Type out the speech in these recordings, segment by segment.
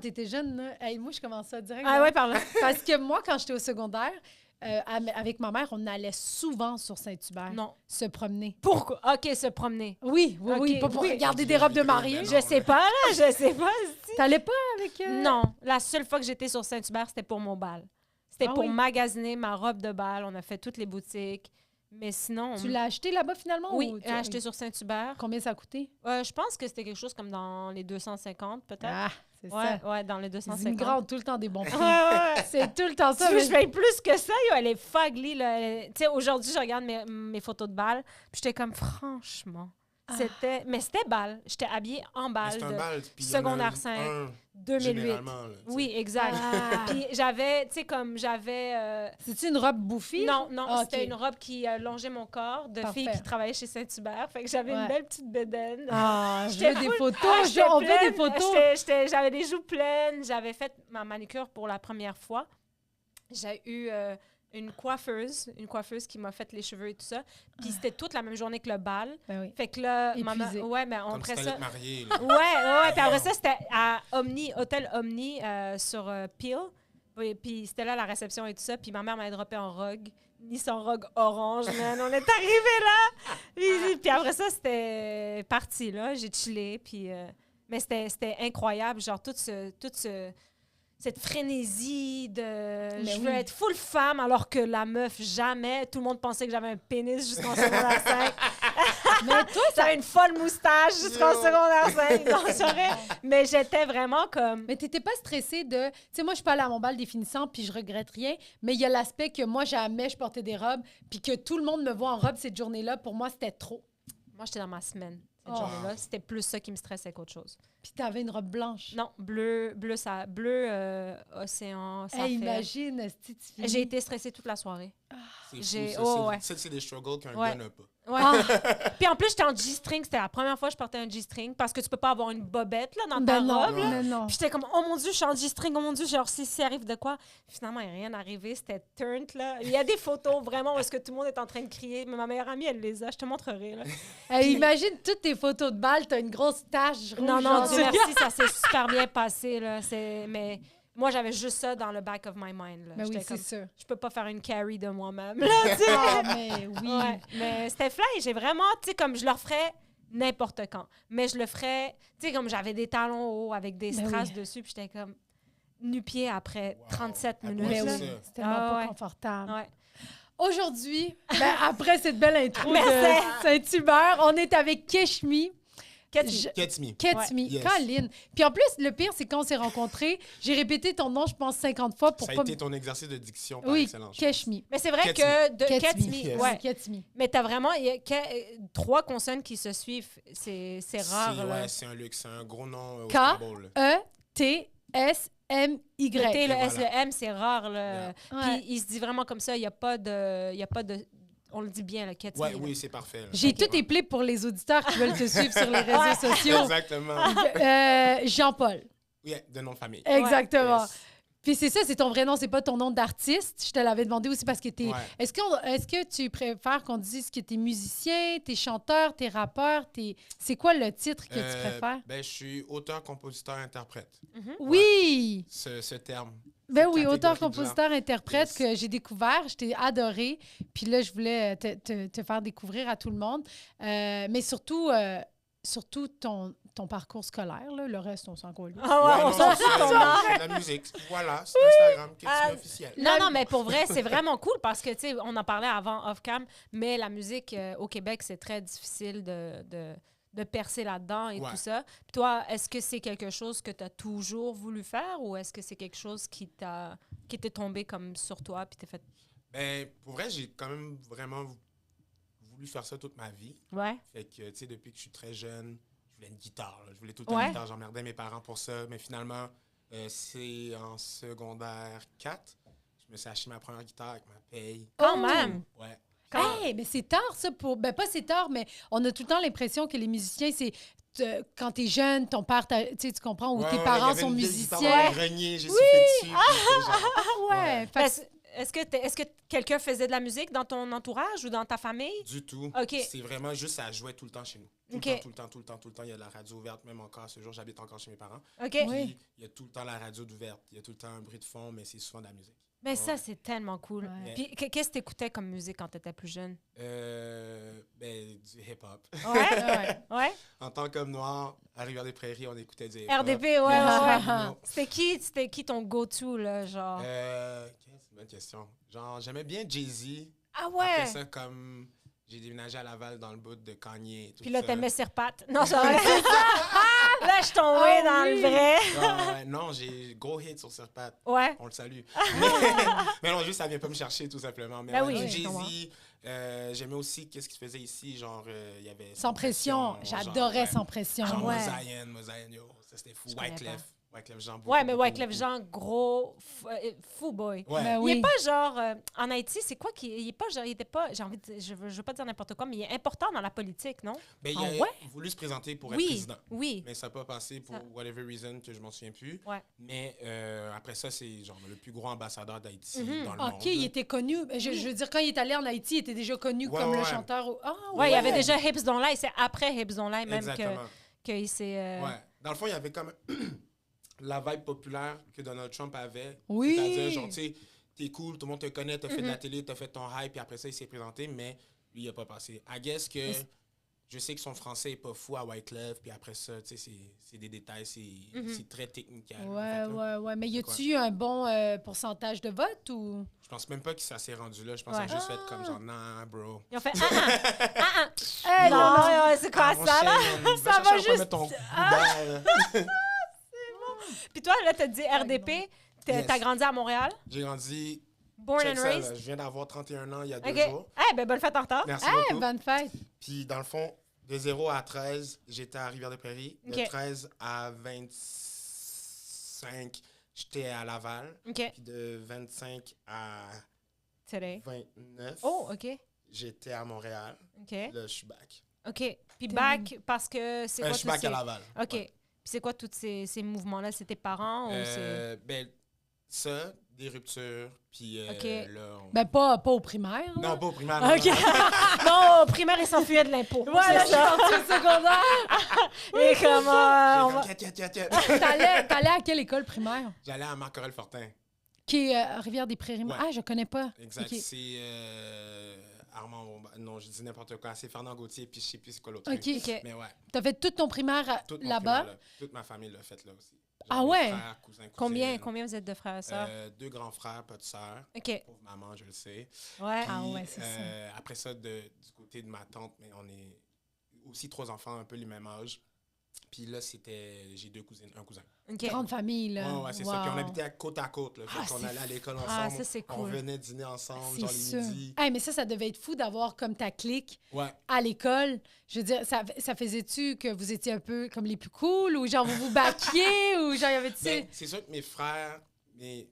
quand t'étais jeune, là, hey, moi, je commençais à direct. Ah ouais, par là. Parce que moi, quand j'étais au secondaire, avec ma mère, on allait souvent sur Saint-Hubert Non. se promener. Pourquoi? OK, se promener. Oui, oui, oui. Ok, Pas pour oui. regarder des robes de mariée. Non, Je sais pas, là, je sais pas. T'allais pas avec... Non, la seule fois que j'étais sur Saint-Hubert, c'était pour mon bal. C'était Ah pour oui? magasiner ma robe de bal. On a fait toutes les boutiques. Mais sinon... Tu l'as acheté là-bas, finalement? Oui, ou tu- j'ai acheté sur Saint-Hubert. Combien ça a coûté? Je pense que c'était quelque chose comme dans les 250, peut-être. Ah, c'est ouais, ça. ouais, dans les Les 250. immigrants ont tout le temps des bons prix. Ouais, ouais. C'est tout le temps ça. Tu veux, mais- je paye plus que ça, yo, elle est fugly. Là. Tu sais, aujourd'hui, je regarde mes photos de bal, puis j'étais comme, franchement, c'était... Mais c'était bal. J'étais habillée en Mais bal c'est un de bal. Puis il y en a secondaire 5, un, 2008. généralement, là, tu sais. Oui, exact. Ah. Puis j'avais, tu sais, comme j'avais... C'est-tu une robe bouffie? non, non, Ah, c'était ok. une robe qui longeait mon corps de Parfait. fille qui travaillait chez Saint-Hubert. Fait que j'avais Ouais. une belle petite bédaine. Ah, je J'étais veux des full- photos. Ah, j'étais on veut pleine. des photos. J'avais des joues pleines. J'avais fait ma manicure pour la première fois. J'ai eu une coiffeuse qui m'a fait les cheveux et tout ça. Puis c'était toute la même journée que le bal. Ben oui. Fait que là, Épuisée. ouais, mais Comme si après t'allais ça... te marier, là. Ouais. Puis après ça, c'était à Omni, Hôtel Omni sur Peel. Puis c'était là la réception et tout ça. Puis ma mère m'avait droppé en rogue. Mis son rogue orange, man. On est arrivé là. Puis après ça, c'était parti, là. J'ai chillé. Puis... mais c'était incroyable. Genre, cette frénésie de... je veux oui. être full femme, alors que la meuf, jamais. Tout le monde pensait que j'avais un pénis jusqu'en secondaire 5. Mais toi, J'avais une folle moustache jusqu'en secondaire 5. Non, c'est vrai. Mais j'étais vraiment comme... mais t'étais pas stressée de... Tu sais, moi, je suis pas allée à mon bal définissant, puis je regrette rien, mais il y a l'aspect que moi, jamais je portais des robes, puis que tout le monde me voit en robe cette journée-là, pour moi, c'était trop. Moi, j'étais dans ma semaine. Cette Oh. journée-là, c'était plus ça qui me stressait qu'autre chose. Puis t'avais une robe blanche. Non, bleu océan, ça Hey, fait... imagine, esti, tu finis- J'ai été stressée toute la soirée. C'est J'ai- fou, ça. oh, ouais. Ça, c'est des struggles qu'un Ouais. gars n'a pas. Ouais. Puis en plus, j'étais en G-string. C'était la première fois que je portais un G-string parce que tu peux pas avoir une bobette là, dans ta Ben non, robe. là. mais non. Puis j'étais comme, oh mon Dieu, je suis en G-string, oh mon Dieu, genre, si arrive de quoi? Finalement, il n'y a rien arrivé, c'était turned, là. Il y a des photos, vraiment, où est-ce que tout le monde est en train de crier. Mais ma meilleure amie, elle les a, je te montrerai, là. Hey, imagine toutes tes photos de bal, t'as une grosse tache rouge. Non, non, genre, Dieu merci, ça s'est super bien passé, là. Mais moi, j'avais juste ça dans le back of my mind, là. Ben oui, J'étais c'est comme, sûr. je peux pas faire une carry de moi-même, là, tu sais. Ah, mais oui. Ouais, mais c'était fly. J'ai vraiment, tu sais, comme je le referais n'importe quand. Mais je le ferais, tu sais, comme j'avais des talons hauts avec des Ben strass oui. dessus, puis j'étais comme nu-pied après Wow. 37 À minutes. quoi Mais là. c'est oui, ça? c'est tellement Ah, pas ouais. confortable. Ouais. Aujourd'hui, ben, après cette belle intro de Merci. Saint-Hubert, on est avec Keshmi. Qu'est-ce que- Catmi. Ketsmi, Yes. Colin. Puis en plus, le pire, c'est quand on s'est rencontrés, j'ai répété ton nom, je pense, 50 fois pour Ça a pas... été ton exercice de diction par Oui, excellence. Keshmi. Mais c'est vrai Ketsmi. que de Ketsmi. Ketsmi, Yes. ouais. Ketsmi. Mais t'as vraiment il y a trois consonnes qui se suivent. C'est rare. C'est, là. ouais, c'est un luxe. C'est un gros nom au K. Scrabble. E-T-S-M-Y. Le T, le Et S, voilà. le M, c'est rare. Là. Yeah. Ouais. Puis il se dit vraiment comme ça. Il n'y a pas de... On le dit bien, le Ketsmi. Ouais, là. oui, c'est parfait. là. J'ai Ok. tout éplé pour les auditeurs qui veulent te suivre sur les réseaux sociaux. Exactement. Jean-Paul. Oui, de nom de famille. Exactement. Yes. Puis c'est ça, c'est ton vrai nom, c'est pas ton nom d'artiste. Je te l'avais demandé aussi parce que t'es... Ouais. Est-ce que tu préfères qu'on dise que t'es musicien, t'es chanteur, t'es rappeur, c'est quoi le titre que tu préfères? Ben, je suis auteur, compositeur, interprète. Oui! Ce terme. Ben cette oui, auteur, catégorie de genre. compositeur, interprète Yes. que j'ai découvert, je t'ai adoré. Puis là, je voulais te faire découvrir à tout le monde. Mais surtout ton parcours scolaire, là, le reste, on s'en colle. Ah ouais, Ouais, on non, s'en c'est fout de ton ça, nom. c'est de la musique. Voilà, c'est Instagram, Catmi Ah, officiel. Non, mais pour vrai, c'est vraiment cool parce que, tu sais, on en parlait avant off-cam, mais la musique au Québec, c'est très difficile de percer là-dedans et Ouais. tout ça. Puis toi, est-ce que c'est quelque chose que tu as toujours voulu faire ou est-ce que c'est quelque chose qui t'est tombé comme sur toi puis t'es fait... Ben, pour vrai, j'ai quand même vraiment voulu faire ça toute ma vie. Ouais. Fait que, tu sais, depuis que je suis très jeune, je voulais une guitare. Là. Je voulais tout le temps Ouais. une guitare. J'emmerdais mes parents pour ça. Mais finalement, c'est en secondaire 4. Je me suis acheté ma première guitare avec ma paye. Quand Oh! même. Ouais. Hey, mais c'est tard, ça, pour... Ben, pas c'est tard, mais on a tout le temps l'impression que les musiciens, c'est... quand t'es jeune, ton père, tu comprends, ou Ouais, tes ouais, parents il y avait sont une vieille guitare musiciens. dans le grenier, j'ai soufflé dessus. puis c'était genre- Ah ouais! Fait que- Est-ce que quelqu'un faisait de la musique dans ton entourage ou dans ta famille? Du tout. OK. C'est vraiment juste, ça jouait tout le temps chez nous. Tout OK. le temps, tout le temps, il y a de la radio ouverte. Même encore, ce jour, j'habite encore chez mes parents. OK. Oui. Puis, il y a tout le temps la radio ouverte. Il y a tout le temps un bruit de fond, mais c'est souvent de la musique. Mais ça, Ouais. c'est tellement cool. Ouais. Puis, qu'est-ce que t'écoutais comme musique quand t'étais plus jeune? Du hip-hop. Ouais? Ouais? En tant qu'homme noir, à Rivière-des-Prairies, on écoutait du hip-hop. RDP, ouais. Ah. C'était qui ton go-to, là, genre? C'est une bonne question. Genre, j'aimais bien Jay-Z. Ah Après ouais! ça, comme j'ai déménagé à Laval dans le bout de Kanye. Tout Puis là, ça. t'aimais Sirpat. Non, ça va. Là, je suis tombée Oh dans oui. le vrai. Non, j'ai gros hit sur Sirpat. Ouais. On le salue. mais non, juste, ça vient pas me chercher, tout simplement. Mais Ben ouais, oui, du je comprends. Jay-Z, j'aimais aussi qu'est-ce qu'il faisait ici. Genre, il y avait... Sans pression. J'adorais Sans pression. Genre, Ouais. Mosaïen, yo. Ça, c'était fou. Je connais Wyclef Jean. Ouais, mais beaucoup, Wyclef beaucoup. Jean, gros, fou boy. Ouais. Ben Il oui. est pas genre en Haïti, c'est quoi qui il est pas genre il était pas j'ai envie de, je veux pas dire n'importe quoi mais il est important dans la politique, non? Ben, Ah il ouais? a voulu se présenter pour être Oui. président. Oui. Mais ça n'a pas passé pour Ça- whatever reason que je m'en souviens plus. Ouais. Mais après ça, c'est genre le plus gros ambassadeur d'Haïti Mhm. dans le monde. OK, il était connu. Je veux dire, quand il est allé en Haïti, il était déjà connu Ouais, comme le ouais. chanteur. Ah, Ouais, il y avait déjà Hips Don't Lie, c'est après Hips Don't Lie même Exactement. que il s'est Ouais. Dans le fond, il y avait comme la vibe populaire que Donald Trump avait. Oui. C'est-à-dire, genre, tu sais, t'es cool, tout le monde te connaît, t'as fait de Mhm. la télé, t'as fait ton hype, puis après ça, il s'est présenté, mais lui, il n'a pas passé. I guess que Mais c'est- je sais que son français est pas fou à Wyclef, puis après ça, tu sais, c'est des détails, c'est très technique. Ouais. Mais y a-tu eu un bon pourcentage de vote ou? Je pense même pas que ça s'est rendu là. Je pense Ouais. qu'il a juste fait comme genre, nah, bro. ils ont fait Eh, non, non, c'est quoi ça là? Ça va juste- mettre ton coup d'air. Puis toi là t'as dit RDP, Yes. t'as grandi à Montréal, J'ai grandi. born check and ça, là, raised. je viens d'avoir 31 ans il y a 2 OK. jours. Eh ben bonne fête en retard. Merci Eh, beaucoup. bonne fête. Puis dans le fond, de 0 à 13, j'étais à Rivière-des-Prairies. De OK. 13 à 25, j'étais à Laval. OK. Puis de 25 à Today. 29, Oh, OK. j'étais à Montréal. OK. Là, je suis back. OK. Puis back parce que c'est quoi Je suis tous back ces... à Laval. OK. Ouais. Puis c'est quoi tous ces mouvements-là? C'est tes parents ou c'est... Ben, ça, des ruptures, puis OK. là, Ben, pas au primaire. là. Non, pas au primaire. OK. Non, au primaire, ils s'enfuyaient de l'impôt. Voilà, C'est ça. je suis sortie au secondaire. Et comment... on va- T'allais à quelle école primaire? J'allais à Marc-Aurèle-Fortin. Qui est à Rivière-des-Prairies. Ouais. Ah, je connais pas. Exact. OK. C'est Armand... Non, je dis n'importe quoi. C'est Fernand Gauthier, puis je sais plus c'est quoi l'autre OK. truc. OK. Mais ouais, T'as fait toute ton primaire toute mon là-bas? primaire, là. Toute ma famille l'a fait là aussi. Ah mes ouais? frères, cousins, Combien cousines. vous êtes de frères et sœurs? 2 grands frères, pas de sœurs. OK. Pauvre maman, je le sais. Ouais. Ah Puis, ouais, c'est ça. Après ça, du côté de ma tante, mais on est aussi 3 enfants, un peu les mêmes âges. Puis là, j'ai 2 cousines, un cousin. OK. Grande famille, là. Ouais, c'est ça. Puis on Wow. habitait à côte. Là. Fait Ah, qu'on c'est allait à l'école ensemble. Ah, ça, c'est On cool. venait dîner ensemble, C'est genre les sûr. midis. Hey, mais ça devait être fou d'avoir comme ta clique Ouais. à l'école. Je veux dire, ça faisait-tu que vous étiez un peu comme les plus cool ou genre vous vous battiez ou genre y avait-tu... Ben, c'est sûr que mes frères, mes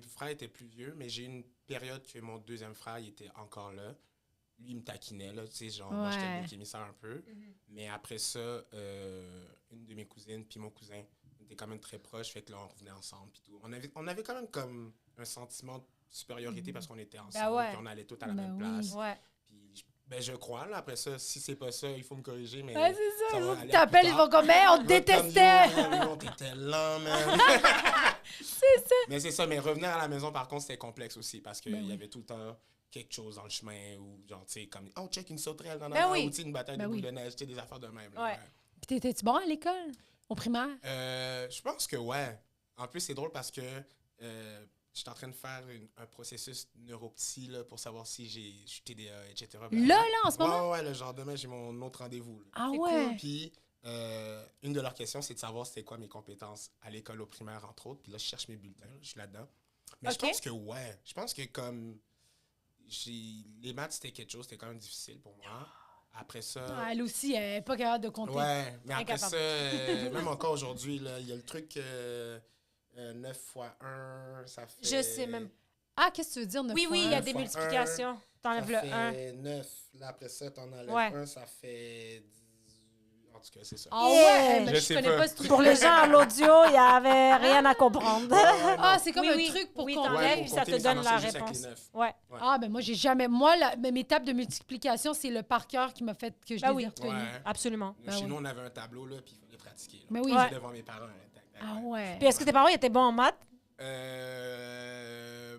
frères étaient plus vieux, mais j'ai eu une période que mon deuxième frère, il était encore là. Lui, il me taquinait, là, tu sais, genre, moi, j'étais Ouais. le bouc émissaire un peu. Mais après ça, une de mes cousines puis mon cousin, on était quand même très proches, fait que là, on revenait ensemble puis tout. On avait quand même comme un sentiment de supériorité parce qu'on était ensemble, ouais. puis on allait tous à la Ben même oui. place. Ouais. Puis, je crois, là, après ça, si c'est pas ça, il faut me corriger, mais... Ouais, c'est ça. ça Les va autres aller t'appellent, plus ils tard. vont comme, hey, on te détestait. Comme, yo, t'étais lent, man. C'est ça. Mais c'est ça, mais revenir à la maison, par contre, c'était complexe aussi parce qu'il Ben oui. y avait tout le temps quelque chose dans le chemin ou genre, tu sais, comme, oh, check une sauterelle, non, non, Ben non, oui. ou tu sais, une bataille Ben de oui. boules de neige, tu sais, des affaires de même. là, Ouais. Puis t'étais-tu bon à l'école? Au primaire? Je pense que ouais. En plus, c'est drôle parce que je suis en train de faire un processus neuropsy là, pour savoir si je suis TDA, etc. Là, en ce moment? Ouais, le genre demain, j'ai mon autre rendez-vous. Là. Ah C'est ouais. Puis, une de leurs questions, c'est de savoir c'était quoi mes compétences à l'école au primaire, entre autres. Puis là, je cherche mes bulletins, là, je suis là-dedans. Mais Ok. je pense que ouais. Je pense que comme les maths, c'était quelque chose, c'était quand même difficile pour moi. Après ça... Ah, elle aussi, elle n'est pas capable de compter. Ouais, mais après Incapable. ça, même encore aujourd'hui, là, il y a le truc 9 fois 1, ça fait... Je sais même. Ah, qu'est-ce que tu veux dire? 9 Oui, oui, il y a des fois multiplications. Ça T'enlèves le 1. fait 9. Là, après ça, t'en enlèves Ouais. 1, ça fait 10. En tout cas, c'est ça. Ah Yeah. ouais, mais Je je sais connais pas. pas ce truc. Pour les gens à l'audio, il n'y avait rien à comprendre. Ah, c'est comme Oui, un truc pour oui, qu'on... t'enlèves, Ouais, puis pour ça compter, te mais ça donne la marchait juste avec réponse. les 9. Ouais. Ah, ben moi, j'ai jamais... Moi, mes tables de multiplication, c'est le par cœur qui m'a fait que je Ben les oui. ai retenues. Ouais. Absolument. Ben Chez oui. nous, on avait un tableau, là, puis il fallait pratiquer. Là. Mais oui. Ouais. Devant mes parents. Là, tac, tac, Ah ouais. ouais. Puis est-ce que tes parents étaient bons en maths?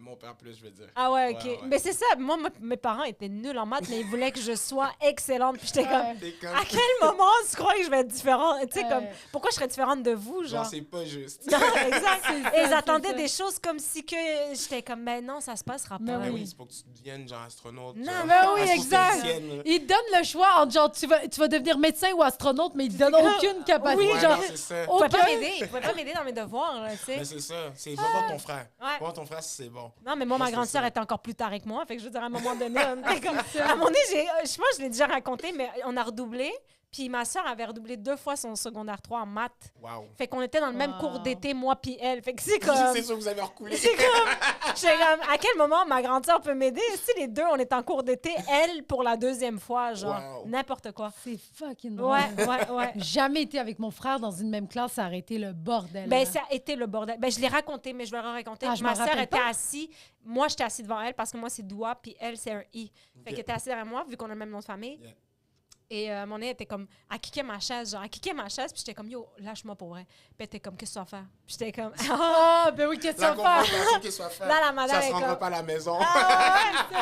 Mon père plus, je veux dire. Ah ouais, OK. Ouais, ouais. Mais c'est ça. Moi, mes parents étaient nuls en maths, mais ils voulaient que je sois excellente. Puis j'étais comme... Ouais. T'es comme... À quel moment tu crois que je vais être différente? Tu sais, Ouais. comme... Pourquoi je serais différente de vous, genre? Genre, c'est pas juste. Non, exact. C'est ça, Et ils c'est attendaient ça. des choses comme si que j'étais comme, ben non, ça se passera pas. Mais Mais oui. oui, c'est pour que tu deviennes genre astronaute. Non, genre, ben oui, astrophysicienne, là. Ils te donnent le choix entre genre, tu vas devenir médecin ou astronaute, mais ils te donnent aucune capacité. Ouais, genre, non, c'est ça. Vous pouvez aucun... pas m'aider. Vous pouvez pas m'aider dans mes devoirs, là, tu sais. Mais c'est ça. C'est va voir ton frère. Ouais. Va voir ton frère si c'est bon. Non, mais moi, ma Moi, grande c'est sœur ça. était encore plus tard avec moi. Fait que je veux dire, à un moment donné, on était comme... À un moment donné, je pense que je l'ai déjà raconté, mais on a redoublé. Puis ma sœur avait redoublé 2 fois son secondaire 3 en maths. Wow. Fait qu'on était dans le même Wow. cours d'été, moi puis elle. Fait que c'est comme... C'est sûr que vous avez recoulé. C'est comme... J'étais comme, à quel moment ma grande sœur peut m'aider? Si les deux, on est en cours d'été, elle pour la 2e fois, genre, Wow. n'importe quoi. C'est fucking drôle. Ouais. Jamais été avec mon frère dans une même classe, ça aurait été le bordel. Ben, hein. ça a été le bordel. Ben, je l'ai raconté, mais je vais le raconter. Ah, je Ma m'en sœur rappelle était pas. assise. Moi, j'étais assise devant elle parce que moi, c'est Doua, puis elle, c'est un I. Fait Ok. qu'elle était assise derrière moi, vu qu'on a le même nom de famille. Yeah. Et mon nez était comme, elle kickait ma chaise, genre, elle kickait ma chaise, puis j'étais comme, yo, lâche-moi pour vrai. Puis elle était comme, qu'est-ce que tu vas faire? Puis j'étais comme, Ah, ben oui, qu'est-ce que La tu vas faire? confrontation qu'il soit faite. Là, la madame Ça est se rendra comme- pas à la maison.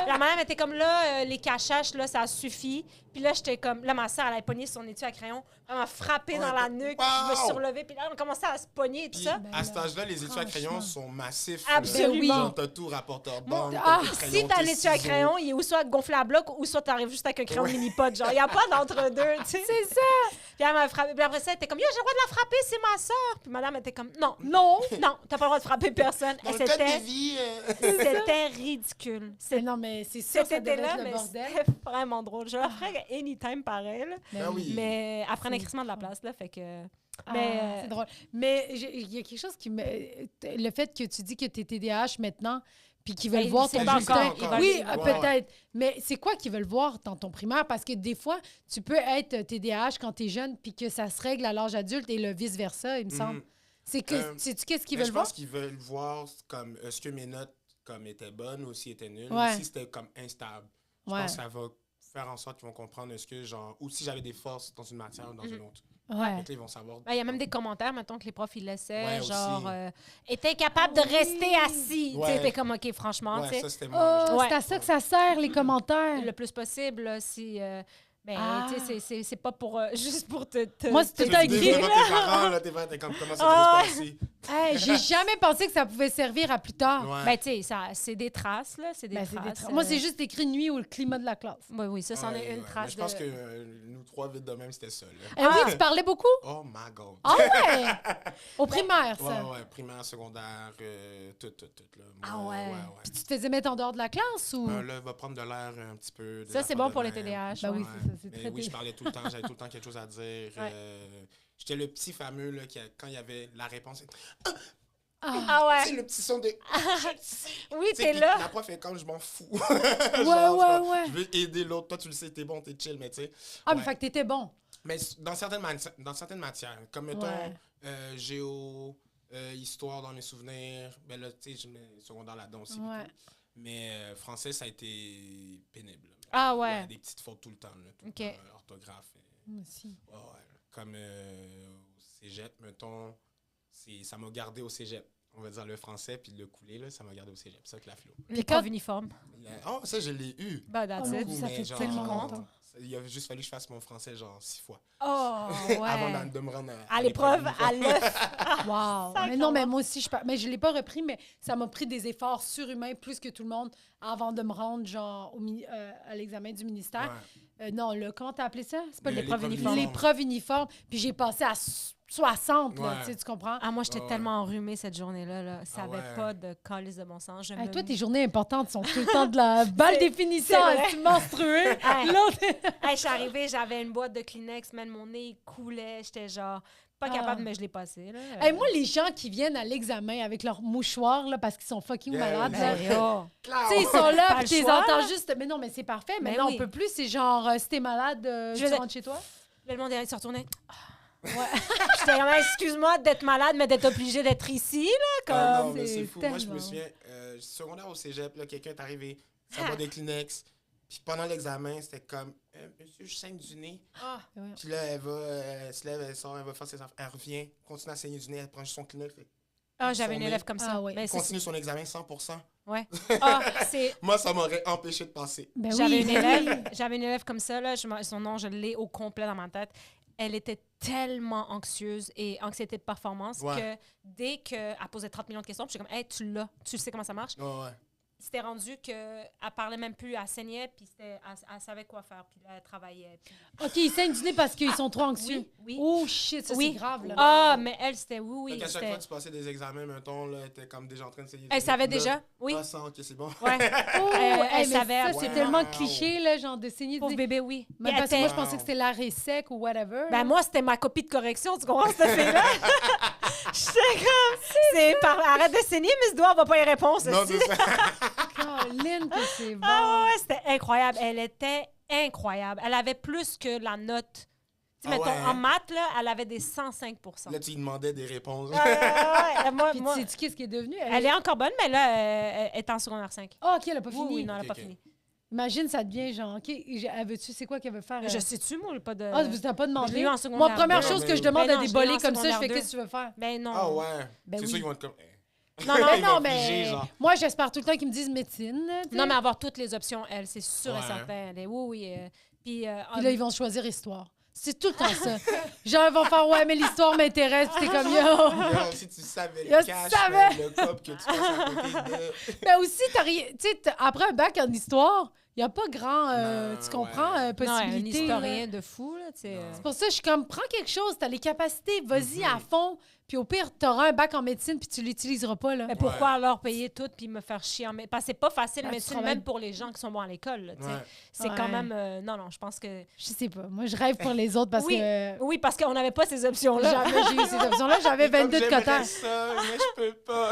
La madame était comme là, les cachaches, là, ça suffit. Puis là, j'étais comme, là, ma soeur, elle avait pogné son étui à crayon, elle m'a frappé Ouais, dans la nuque, puis je me suis wow! relevée, puis là, on commençait à se pogner et tout Puis, ça. à cet âge-là, les études à crayon franchement. sont massifs. Absolument. Là. Genre, t'as tout, rapporteur bande, ah, t'as tes Si crayons, t'as un tes étui à ciseaux. crayon, il est ou soit gonflé à bloc, ou soit t'arrives juste avec un crayon de mini-pot. Genre, il n'y a pas d'entre-deux, tu sais. C'est ça! Puis elle m'a frappé. Puis après ça, elle était comme, yo, j'ai le droit de la frapper, c'est ma soeur. Puis madame était comme, non, Non! non, t'as pas le droit de frapper personne. Dans Et le code des c'était vies, c'était ridicule. Mais non, mais c'est ça, Cet ça devait été-là, être le mais bordel. c'était vraiment drôle. Je le ferais anytime pareil. Ben oui. Mais après un C'est écrissement de la place, là, fait que... Ah, Mais, c'est drôle. Mais il y a quelque chose qui me... Le fait que tu dis que tu es TDAH maintenant, puis qu'ils veulent Ben, voir c'est ton pas bulletin. encore. Oui, il va- peut-être. Mais c'est quoi qu'ils veulent voir dans ton primaire? Parce que des fois, tu peux être TDAH quand tu es jeune, puis que ça se règle à l'âge adulte et le vice-versa, il me semble. C'est que... Sais-tu qu'est-ce qu'ils Mais veulent je voir? pense qu'ils veulent voir comme est-ce que mes notes comme étaient bonnes ou si étaient nulles, Ouais. ou si c'était comme instable. Je Ouais. pense que ça va faire en sorte qu'ils vont comprendre est-ce que genre ou si j'avais des forces dans une matière ou dans une autre. Ouais. Donc là, ils vont savoir. ben, il y a même des commentaires, mettons, que les profs, ils laissaient, Ouais, genre, aussi. étaient capables de rester assis. Tu sais, Ouais. t'es comme, OK, franchement, tu Ouais, sais, ça c'était moi. Oh, genre. Ouais. c'est à ça que ça sert, les commentaires. le plus possible, là, si... ben, Ah. tu sais, c'est pas pour... juste pour te... Moi, c'est tout le Tu temps te dis écrit. devant tes parents, là, tes parents, t'es comme comment ça Ah. peut se passer. Hey, j'ai jamais pensé que ça pouvait servir à plus tard. Ouais. Ben, tu sais, c'est des traces, là, c'est des Ben, c'est traces. Moi, c'est juste écrit nuit ou le climat de la classe. Oui, oui, ça, c'en Ouais, est une ouais. trace Mais je pense de... que nous trois vite de même c'était ça. Là. Eh oui, tu parlais beaucoup? Oh my god. Ah ouais! Au primaire, ça. Ouais, primaire, secondaire, tout, là. Ah ouais. Puis tu te faisais mettre en dehors de la classe ou? Là, va prendre de l'air un petit peu. Ça, c'est bon pour les TDAH. Ben ouais. oui, c'est ça, c'est Mais très oui, je bien. parlais tout le temps, j'avais tout le temps quelque chose à dire. J'étais le petit fameux, là, quand il y avait la réponse. Ah Tu sais, ouais. le petit son de. Oui, Tu sais, t'es puis là. La prof est comme je m'en fous. Ouais. Je veux aider l'autre. Toi, tu le sais, t'es bon, t'es chill, mais tu sais. Ah, mais ouais. fait que t'étais bon. Mais dans certaines matières, comme mettons Ouais. géo, histoire dans mes souvenirs, ben là, tu sais, je mets secondaire là-dedans aussi. Ouais. puis tout. Mais français, ça a été pénible. Ah ouais. Des petites fautes tout le temps, là, tout Ok. le temps, orthographe. Moi aussi. Ouais. Comme au cégep, mettons, ça m'a gardé au cégep. On va dire le français, puis le coulé, là, ça m'a gardé au cégep. Ça que la philo. Les quand- profs uniformes. Oh, ça, je l'ai eu. Ben, that's Oh, mon it. Dieu, ça Mais fait genre, tellement longtemps. il a juste fallu que je fasse mon français genre 6 fois. Oh, Avant ouais. de me rendre à À l'épreuve, à l'œuf. Wow! Sacrément. Mais non, mais moi aussi, mais je l'ai pas repris, mais ça m'a pris des efforts surhumains plus que tout le monde avant de me rendre genre à l'examen du ministère. Ouais. Non, comment t'as appelé ça? C'est pas L'épreuve l'épreuve uniforme. l'épreuve uniforme. Puis j'ai passé à 60, là, Ouais. tu sais, tu comprends? Ah, moi, j'étais Ouais. tellement enrhumée cette journée-là. Là. Ça Ah avait ouais. pas de calice de bon sens. Hey, toi, tes journées importantes sont tout le temps de la balle C'est- définition. c'est vrai. Tu menstruée. Hey. L'autre... Hey, je suis arrivée, j'avais une boîte de Kleenex, man, mon nez il coulait. J'étais genre pas Ah. capable, mais je l'ai passé. Là. Hey, moi, les gens qui viennent à l'examen avec leur mouchoir, là, parce qu'ils sont fucking Yeah, malades, yeah. là, Ben, yo. tu sais, ils sont là, Pas puis le tu les choix. entends juste. Mais non, mais c'est parfait. Ben Maintenant, oui. on peut plus. C'est genre, si t'es malade, Je tu veux dire- rentres chez toi. Là, le monde il se retournait. Ouais. J'étais comme, excuse-moi d'être malade, mais d'être obligé d'être ici, là. Comme... Ah non, mais c'est c'est fou. Moi, je me tellement- souviens, secondaire au cégep, là, quelqu'un est arrivé, ça va des Kleenex. Puis pendant l'examen, c'était comme, monsieur, je saigne du nez. Ah. Puis là, elle se lève, elle sort, elle va faire ses affaires. Elle revient, continue à saigner du nez, elle prend juste son Kleenex. Ah, j'avais une Son élève nez. comme ça. Ah, ouais. Mais c'est- Continue son examen 100%. Ouais. Ah, c'est... Moi, ça m'aurait empêché de passer. Ben J'avais oui, une ben élève, oui. j'avais une élève comme ça, là, son nom, je l'ai au complet dans ma tête. Elle était tellement anxieuse et anxiété de performance Ouais. que dès qu'elle posait 30 millions de questions, puis j'étais comme, hey, tu l'as, tu sais comment ça marche. Ouais, ouais. C'était rendu qu'elle parlait même plus, elle saignait, puis elle savait quoi faire, puis là, elle travaillait. Puis... OK, ils saignent du nez parce qu'ils sont trop anxieux. Oui, oui. Oh, shit, ça, Oui. c'est grave, là. Ah, mais elle, c'était oui, Fait qu'à chaque c'était... fois que tu passais des examens, mettons, là, elle était comme déjà en train de saigner. Elle savait déjà, oui. Ah, ça, ok, c'est bon. Ouais. Oh, elle mais savait. ça, c'est Wow. tellement cliché, là, genre de saigner du Pauvre nez. bébé, oui. Mais Puis parce que elle moi, était- je pensais que c'était l'arrêt sec ou whatever. Ben moi, c'était ma copie de correction, tu comprends, cette fille-là? J'étais comme, arrête de saigner, Miss Doigt, on va pas y répondre, Non, ceci. c'est ça. Caroline, que c'est bon. Ah ouais, c'était incroyable. Elle était incroyable. Elle avait plus que la note. Tu sais, Ah mettons, ouais, en hein? maths, là, elle avait des 105 Là, tu lui demandais des réponses. Ouais, moi, Puis moi, tu sais-tu qu'est-ce qui est devenu? elle est encore bonne, mais là, elle est en secondaire 5. Ah, OK, elle a pas Oui, fini. oui, non, elle n'a Ok, pas ok. fini. Imagine, ça devient genre, OK, elle veut-tu, c'est quoi qu'elle veut faire? Je sais-tu, moi, pas de... Ah, vous t'as pas Je l'ai demandé? eu en secondaire Moi, première deux. chose Non, que mais- je demande Ben à non, des je l'ai eu bolés en comme ça, je secondaire fais deux. qu'est-ce que tu veux faire? Ben non. Ah ouais. Ben C'est oui. sûr qu'ils vont être comme. Non, non, Ils Non, vont mais figer, genre. moi, j'espère tout le temps qu'ils me disent médecine. tu sais. Non, mais avoir toutes les options, elle, c'est sûr et Ouais. certain. Elle est, oui, oui. Puis, Puis là, ils vont choisir histoire. C'est tout le temps ça. Genre, ils vont faire, ouais, mais l'histoire m'intéresse. Puis t'es comme, yo. Yo, si tu savais Yo, le tu cash, savais. man, le cop que tu passes à côté de... Mais aussi, t'as rien. Tu sais, après un bac en histoire, il n'y a pas grand. Non, tu comprends? ouais. non, un Possibilité. historien là. de fou, là, tu sais. Non. C'est pour ça que je suis comme, prends quelque chose, t'as les capacités, vas-y Mhm. à fond. Puis au pire, t'auras un bac en médecine, puis tu l'utiliseras pas, là. Mais pourquoi alors payer tout puis me faire chier en médecine? Parce que c'est pas facile, Ben, tu médecine, travailles- même pour les gens qui sont bons à l'école. Là, tu sais. Ouais. C'est Ouais. quand même... non, non, je pense que... Je sais pas. Moi, je rêve pour les autres parce Oui. que Oui, parce qu'on n'avait pas ces options-là. jamais j'ai eu ces options-là. J'avais Comme 22 de j'aimerais cotère. ça, mais je peux pas.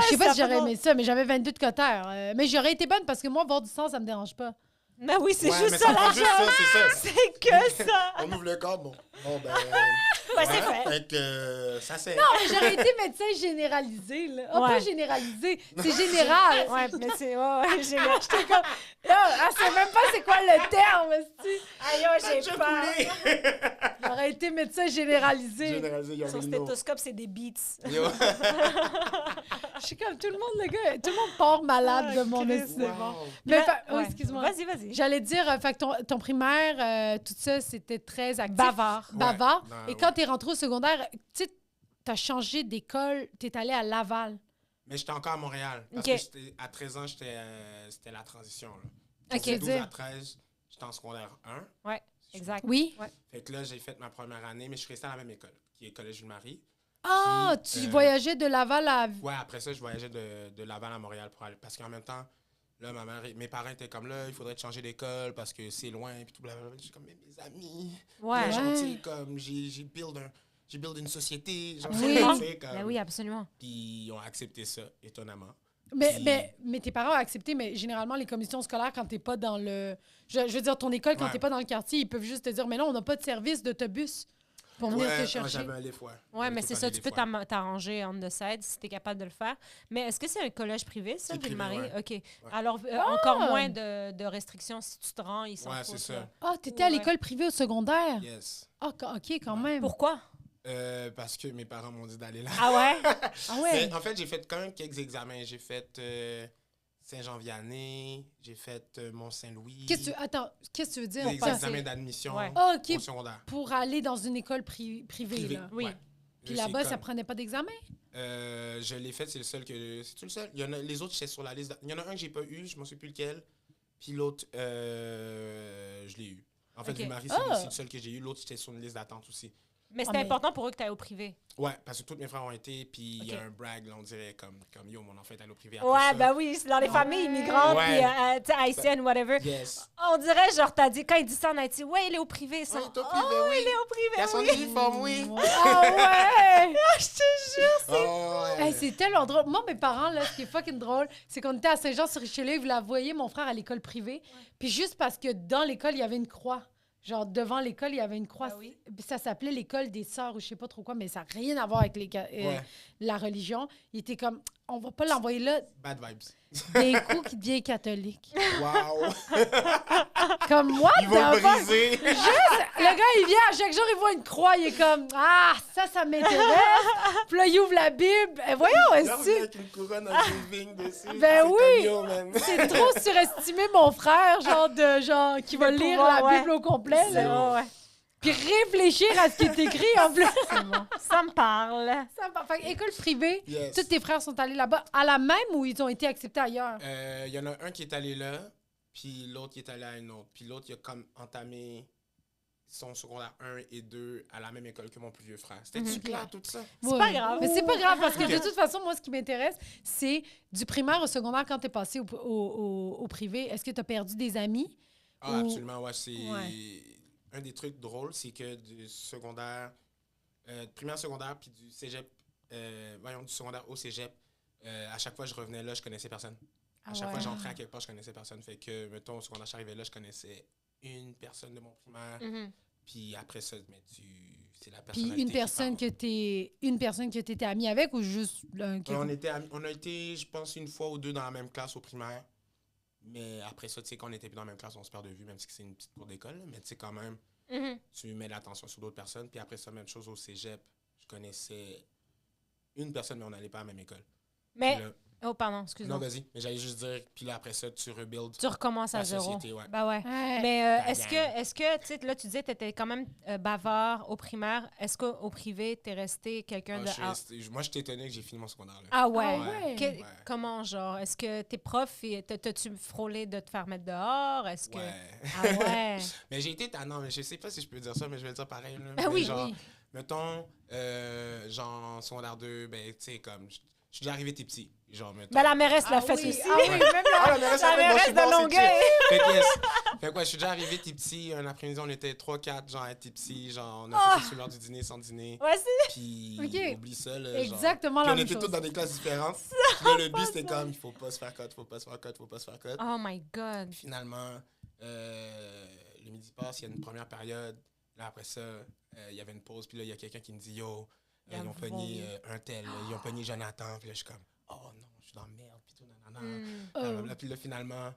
Je sais pas si ça j'aurais va. aimé ça, mais j'avais 22 de cotère. Mais j'aurais été bonne parce que moi, avoir du sang, ça me dérange pas. Mais oui, c'est Ouais, juste mais ça, c'est pas la juste ça, c'est ça. C'est que ça! On ouvre le corps, bon. Bon, ben... Ouais, c'est fait. Fait que ça, c'est... Non, mais j'aurais été médecin généralisé, là. Ah, Ouais. pas généralisé, c'est général. Ouais, mais c'est... Ouais, génial. J'étais comme, là, elle sait même pas c'est quoi le terme, esti. Aïe, oh, j'ai J'ai peur. coulé. J'aurais été médecin généralisé. Généralisé, Son Yorvino. stéthoscope, c'est des beats. Yo. Je suis comme tout le monde, le gars, tout le monde part malade Ah, de mon Christ. esti. Wow. Mais, Ouais. oh, excuse-moi. Vas-y, vas-y. J'allais dire, fait que ton primaire, tout ça, c'était très actif. Bavard. Bavard. Ouais. Et quand t'es rentré au secondaire, tu sais, t'as changé d'école, t'es allé à Laval. Mais j'étais encore à Montréal. Parce Ok. que à 13 ans, c'était la transition. Là. Ok. De 12 Dire. à 13, j'étais en secondaire 1. Ouais, exact. Oui. Fait que là, j'ai fait ma première année, mais je suis resté à la même école, qui est Collège Ville-Marie. Ah, Puis, tu voyageais de Laval à... Ouais, après ça, je voyageais de Laval à Montréal pour aller. Parce qu'en même temps, là, mes parents étaient comme là, il faudrait te changer d'école parce que c'est loin, puis tout blablabla. Je suis comme, mais mes amis. Ouais. Là, genre, Ouais. tu sais, comme, j'ai build une société. Genre, Oui. tu sais, comme. Ben oui, absolument. Puis ils ont accepté ça, étonnamment. Mais, Puis- mais tes parents ont accepté, mais généralement, les commissions scolaires, quand t'es pas dans le... Je veux dire, ton école, quand Ouais. t'es pas dans le quartier, ils peuvent juste te dire, mais non, on n'a pas de service d'autobus pour venir te Ouais, chercher. j'avais un livre, ouais. Ouais, J'avais mais tout c'est un ça, livre, tu peux ouais. t'arranger en the side si tu es capable de le faire. Mais est-ce que c'est un collège privé, ça, C'est privé, Ville-Marie? ouais. OK. Alors, encore moins de restrictions si tu te rends, ils s'en Ouais, foutent. c'est ça. là. Ah, t'étais à Ouais. l'école privée au secondaire? Yes. Ah, OK, quand même. Pourquoi? Parce que mes parents m'ont dit d'aller là. Ah ouais? Ah ouais? Mais en fait, j'ai fait quand même quelques examens. J'ai fait Saint-Jean-Vianney, j'ai fait Mont-Saint-Louis. Attends, qu'est-ce que tu veux dire? Des Par- examens d'admission Ouais. Ah, au OK, secondaire. pour aller dans une école privée, Privé, là. Oui. ouais. Puis C'est là-bas, ça comme- prenait pas d'examen? Je l'ai fait, c'est le seul que... C'est-tu le seul? Il y en a, les autres, j'étais sur la liste. Il y en a un que j'ai pas eu, je m'en souviens plus lequel. Puis l'autre, je l'ai eu. En fait, Ok. Ville-Marie, Ah! c'est le seul que j'ai eu. L'autre, j'étais sur une liste d'attente aussi. Mais c'était mais- important pour eux que tu ailles au privé. Ouais, parce que tous mes frères ont été, puis il y a Ok. un brag, là, on dirait, comme yo, mon enfant est allé au privé après Ouais, ça. ben oui, c'est dans les Ouais. familles immigrantes, Ouais. puis tu sais, haïtiennes, whatever. Yes. On dirait, genre, t'as dit, quand il dit ça en Haïti, ouais, il est au privé, ça. Ouais, il est au Oh, privé, oui. il est au privé, Il y a son oui. uniforme, oui. Ah ouais! Je te jure. Oh, ouais. Hey, c'est tellement drôle. Moi, mes parents, là, ce qui est fucking drôle, c'est qu'on était à Saint-Jean-sur-Richelieu, vous la voyez, mon frère à l'école privée. Puis juste parce que dans l'école, il y avait une croix. Genre, devant l'école, il y avait une croix. Ah oui. Ça s'appelait l'école des sœurs ou je sais pas trop quoi, mais ça n'a rien à voir avec la religion. Il était comme, on va pas l'envoyer là Bad vibes. d'un coup qui devient catholique. Wow! Comme moi, Ils vont le briser! le gars, il vient, à chaque jour, il voit une croix, il est comme, ah, ça m'intéresse. Puis là, il ouvre la Bible. Et voyons, Là, on est-ce est avec une couronne avec une vigne dessus. Ben C'est oui. comme, yo, man. c'est trop surestimer mon frère, genre qui va Le lire pouvoir, la Bible au complet, C'est là. bon, ouais. Puis réfléchir à ce qui est écrit, en plus. C'est bon. Ça me parle. Ça me- Fait que école privée, Yes. tous tes frères sont allés là-bas à la même ou ils ont été acceptés ailleurs? Il y en a un qui est allé là, puis l'autre qui est allé à une autre. Puis l'autre, il a comme entamé son secondaire 1 et 2 à la même école que mon plus vieux frère. C'était-tu clair, tout ça? C'est pas grave. Mais c'est pas grave parce que Ok. de toute façon, moi, ce qui m'intéresse, c'est du primaire au secondaire quand t'es passé au privé. Est-ce que t'as perdu des amis? Ah, Ou- absolument, ouais. C'est Ouais. un des trucs drôles, c'est que du secondaire, primaire, secondaire, puis du cégep, du secondaire au cégep, à chaque fois que je revenais là, je connaissais personne. À chaque fois que j'entrais à quelque part, je connaissais personne. Fait que, mettons, au secondaire, je suis arrivé là, je connaissais une personne de mon primaire. Puis après ça, c'est la Puis personnalité une qui personne que t'étais amie avec ou juste On a été, je pense, une fois ou deux dans la même classe au primaire. Mais après ça, tu sais, quand on était plus dans la même classe, on se perd de vue, même si c'est une petite cour d'école. Mais tu sais, quand même, tu mets l'attention sur d'autres personnes. Puis après ça, même chose au cégep. Je connaissais une personne, mais on n'allait pas à la même école. Mais, Puis là- oh, pardon, non, excuse-moi. vas-y. Mais j'allais juste dire, puis là, après ça, tu rebuilds Tu recommences à la zéro. société, ouais. Ben ouais. Ouais. Mais La est-ce gang. que, tu sais, là, tu disais que tu étais quand même bavard au primaire. Est-ce qu'au privé, tu es resté quelqu'un de. Moi, je suis étonné que j'ai fini mon secondaire. Là. Ah ouais. Ah ouais. Ouais. Comment, genre? Est-ce que tes profs, t'as-tu frôlé de te faire mettre dehors? Est-ce que. Ouais. Ah ouais. Mais j'ai été tannant, mais je sais pas si je peux dire ça, mais je vais le dire pareil. Là. Ah Mais oui, genre, oui. mettons, genre, secondaire 2, ben, tu sais, comme, je suis déjà arrivé t'es petit. Genre, mettons. Ben, la mairesse l'a Ah fait oui, aussi. ah oui, même Ah, la mairesse, La mairesse de Longueuil. Fait que, yes. Fait que, ouais, je suis déjà arrivé t'es petit. Un après-midi, on était 3-4, genre, à t'es petit. Genre, on a fait sur l'heure du dîner sans dîner. Ouais, c'est. Puis, Ok. oublie ça, là. Exactement Puis la on même était chose. tous dans des classes différentes. Puis là, le but, c'était comme, il faut pas se faire cut, faut pas se faire cut, faut pas se faire cut. Oh my God. Finalement, le midi passe, il y a une première période. Là, après ça, il y avait une pause. Puis là, il y a quelqu'un qui me dit, yo, Il y a ils ont un pogné vol. un tel, ils ont pogné Jonathan. Puis là, je suis comme, oh non, je suis dans la merde. Puis tout, nanana. Mm. Blablabla. Puis là, finalement,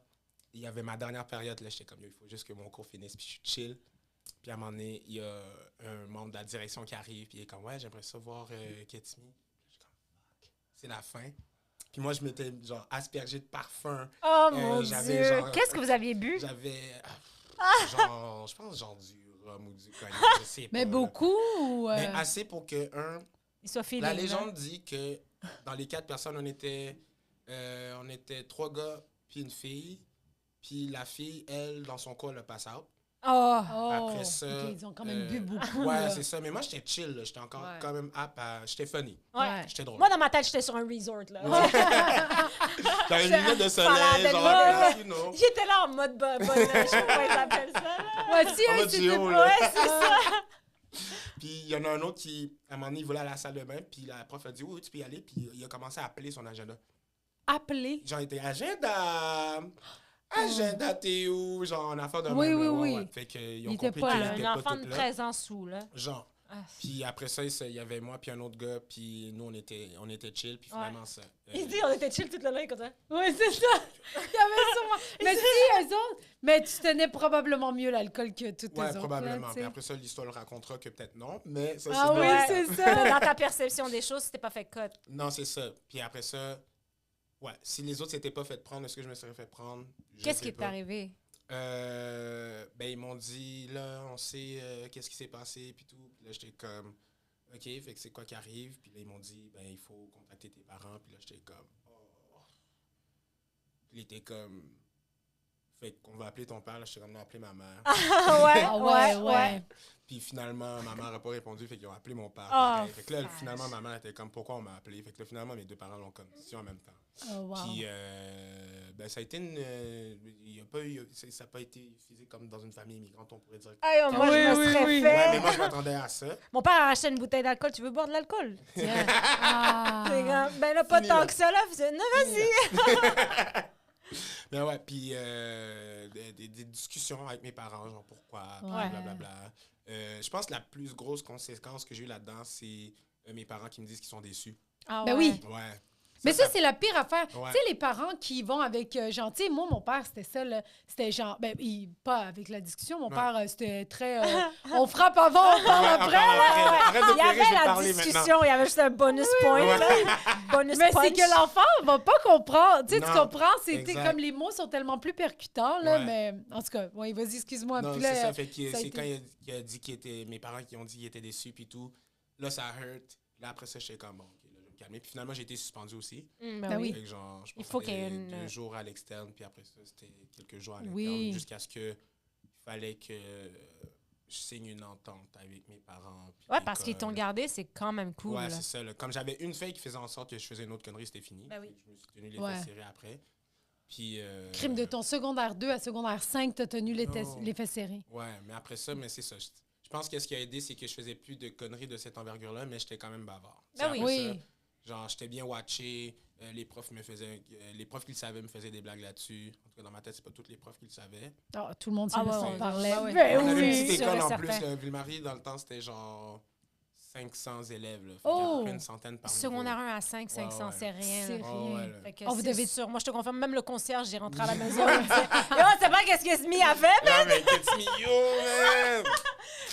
il y avait ma dernière période. Là, j'étais comme, yo, il faut juste que mon cours finisse. Puis je suis chill. Puis à un moment donné, il y a un membre de la direction qui arrive. Puis il est comme, ouais, j'aimerais ça voir Ketimi. Je suis comme, fuck, c'est la fin. Puis moi, je m'étais genre aspergé de parfum. Oh mon j'avais Dieu. genre- Qu'est-ce que vous aviez bu? J'avais, genre, je pense genre du rhum ou du cognac, je sais Mais pas, beaucoup ou... là. Mais assez pour que, Il soit filé. la légende dit que dans les 4 personnes, on était 3 gars puis une fille. Puis la fille, elle, dans son coin, le pass out. Oh. Oh, Après ça, OK, ils ont quand même bu beaucoup. Ouais, là. c'est ça. Mais moi, j'étais chill, là. J'étais encore Ouais. quand même apte à... J'étais funny. Ouais. J'étais drôle. Moi, dans ma tête, j'étais sur un resort, là. J'avais une lunette de soleil, Malade, genre, là. you know. J'étais là en mode bonne, je sais pas comment ils appellent ça. là. Ouais, si, En hein, mode c'était- duo, là. Ouais, c'est ça. Puis il y en a un autre qui, à un moment donné, il voulait aller à la salle de bain, puis la prof a dit, oui, tu peux y aller, puis il a commencé à appeler son agenda. Appelé. Genre, il était agenda! Agenda, t'es où? Genre, en affaire de Oui, même, oui, là, oui. ouais. Fait qu'ils ont Il était compris pas qu'il là. était Un pas enfant tout de là. 13 ans sous, là. Genre. Ah. Puis après ça, il y avait moi puis un autre gars, puis nous, on était chill, puis Ouais. finalement, ça... Il dit, on était chill toute la nuit comme ça. Oui, c'est ça. Il y avait sûrement... Mais si, eux autres... Mais tu tenais probablement mieux l'alcool que toutes les Ouais, autres. probablement. là, tu Puis sais. après ça, l'histoire le racontera que peut-être non, mais ça, Ah c'est... oui, Ouais. c'est ça. Dans ta perception des choses, c'était pas fait cut. Non, c'est ça. Puis après ça, ouais, si les autres s'étaient pas fait prendre, est-ce que je me serais fait prendre? Je Qu'est-ce sais qui est pas. arrivé? Ben, ils m'ont dit, là, on sait qu'est-ce qui s'est passé, puis tout. Puis là, j'étais comme, OK, fait que c'est quoi qui arrive? Puis là, ils m'ont dit, ben, il faut contacter tes parents. Puis là, j'étais comme, oh. Puis il était comme, fait qu'on va appeler ton père. Là, j'étais comme, non, appeler ma mère. Ouais, Ah ouais. Puis finalement, ma mère n'a pas répondu, fait qu'ils ont appelé mon père. Oh, pareil. Fait que là, vache. finalement, ma mère était comme, pourquoi on m'a appelé? Fait que là, finalement, mes deux parents l'ont comme dit en même temps. Oh, wow. Puis, ben, ça a été une. Il y a pas eu. Ça n'a pas été physique comme dans une famille immigrante, on pourrait dire. Aïe, moi, Oui, je me oui, serais oui. fait. Ouais, mais moi, je m'attendais à ça. Mon père a acheté une bouteille d'alcool. Tu veux boire de l'alcool? Tiens. Ah. C'est comme, ben là, pas Fini, tant là. que ça, là. Non, vas-y. Mais ouais, puis des discussions avec mes parents, genre pourquoi, puis Ouais. blablabla. Je pense que la plus grosse conséquence que j'ai eue là-dedans, c'est mes parents qui me disent qu'ils sont déçus. Ah Ben ouais. oui. Ouais. Mais ça, c'est la pire affaire. Ouais. Tu sais, les parents qui vont avec... genre, tu sais, moi, mon père, c'était ça, là. C'était genre... Ben, pas avec la discussion. Mon Ouais. père, c'était très... on frappe avant, on parle après. Arrête de Il y pleurer, avait je vais la parler maintenant. discussion, il y avait juste un bonus point. Ouais. Là. Bonus Mais punch. c'est que l'enfant va pas comprendre. Tu sais, tu Non, comprends? C'était exact. comme les mots sont tellement plus percutants, là. Ouais. Mais en tout cas, ouais, vas-y, excuse-moi. Non, Puis c'est là, ça. Fait que ça a c'est été- quand il a dit qu'il était... Mes parents qui ont dit qu'ils étaient déçus, puis tout. Là, ça hurt. Là, après ça, j'étais comme, bon, OK, là, je vais me calmer. Puis finalement, j'ai été suspendu aussi. Ben oui. Fait que genre, je Il pense faut que qu'il y ait c'était une- 2 jours à l'externe, puis après ça, c'était quelques jours à l'interne, Oui. jusqu'à ce que il fallait que je signe une entente avec mes parents. puis Ouais, parce qu'ils l'école. t'ont gardé, c'est quand même cool. Ouais, là. c'est ça. Là. Comme j'avais une fille qui faisait en sorte que je faisais une autre connerie, c'était fini. Ben oui. Fait que je me suis tenu les Ouais. fesses serrées après. Puis... Crime de ton secondaire 2 à secondaire 5, t'as tenu Non. les fesses serrées. Ouais, mais après ça, mais c'est ça. Je pense que ce qui a aidé, c'est que je faisais plus de conneries de cette envergure-là, mais j'étais quand même bavard. Ben oui. Après ça, Oui. genre, j'étais bien watché. Les profs qui le savaient me faisaient des blagues là-dessus. En tout cas, dans ma tête, c'est pas tous les profs qui le savaient. Ah, tout le monde Ah sait ouais, ça, on ouais. parlait. Ah ouais. Ben On avait une oui. petite sûr école et en plus. certain. Ville-Marie, dans le temps, c'était genre 500 élèves. Là. Fait Oh! qu'il y avait à peu près une centaine par niveau. Secondaire 1 à 5, 500, ouais. c'est rien. C'est là. Oh, rien. ouais, là. Fait que Oh, vous c'est devez- sûr. Moi, je te confirme, même le concierge, j'ai rentré à la maison. Il me disait, yo, c'est pas qu'est-ce que Smee a fait, mais Non, mais qu'est-ce mignon, man!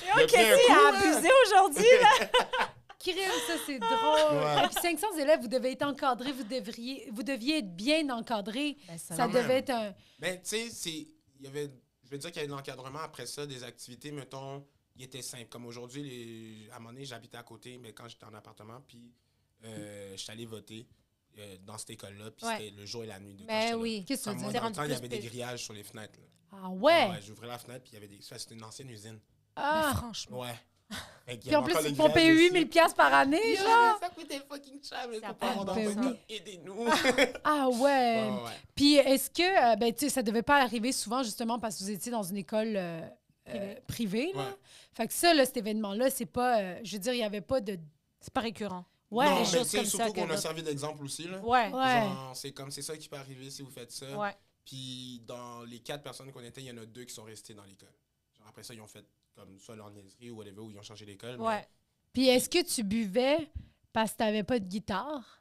yo, Le qu'est-ce bien qu'il coup, a hein? abusé aujourd'hui, là? Crime, ça, c'est drôle. Ouais. Et puis 500 élèves, vous devez être encadrés, vous deviez être bien encadrés. Ça quand devait même. être un... Ben, tu sais, il y avait... Je veux dire qu'il y avait de l'encadrement après ça, des activités, mettons, il était simple. Comme aujourd'hui, à un moment donné, j'habitais à côté, mais quand j'étais en appartement, puis je suis allé voter dans cette école-là, puis Ouais. c'était le jour et la nuit. De quand Ben j'étais là. oui. Qu'est-ce que Comme tu moi, dis? dans le rendu temps, il y plus avait des pire. grillages sur les fenêtres. Là. Ah ouais? J'ouvrais la fenêtre, puis il y avait des... Ça, c'était une ancienne usine. Ah. Franchement. Ouais. Fait qu'il y Puis en avait plus, encore ils les te font payer grillages 8000 aussi. piastres par année, genre. Ça coûtait fucking cher, mais Ça faut a pas pas avoir de d'enfants, bon comme, aidez-nous. Ah ouais. Ouais, ouais. Puis est-ce que, ben, tu sais, ça devait pas arriver souvent, justement, parce que vous étiez dans une école privée, là? Ouais. Fait que ça, là, cet événement-là, c'est pas... je veux dire, il y avait pas de... C'est pas récurrent. Ouais. Non, des mais choses tu sais, comme ça surtout que qu'on a d'autres- servi d'exemple aussi, là. Ouais. Ouais. Genre, c'est ça qui peut arriver si vous faites ça. Ouais. Puis dans les 4 personnes qu'on était, il y en a 2 qui sont restées dans l'école. Genre après ça, ils ont fait comme soit leur niaiserie ou whatever, ou ils ont changé d'école. mais- Ouais. Puis est-ce que tu buvais parce que t'avais pas de guitare?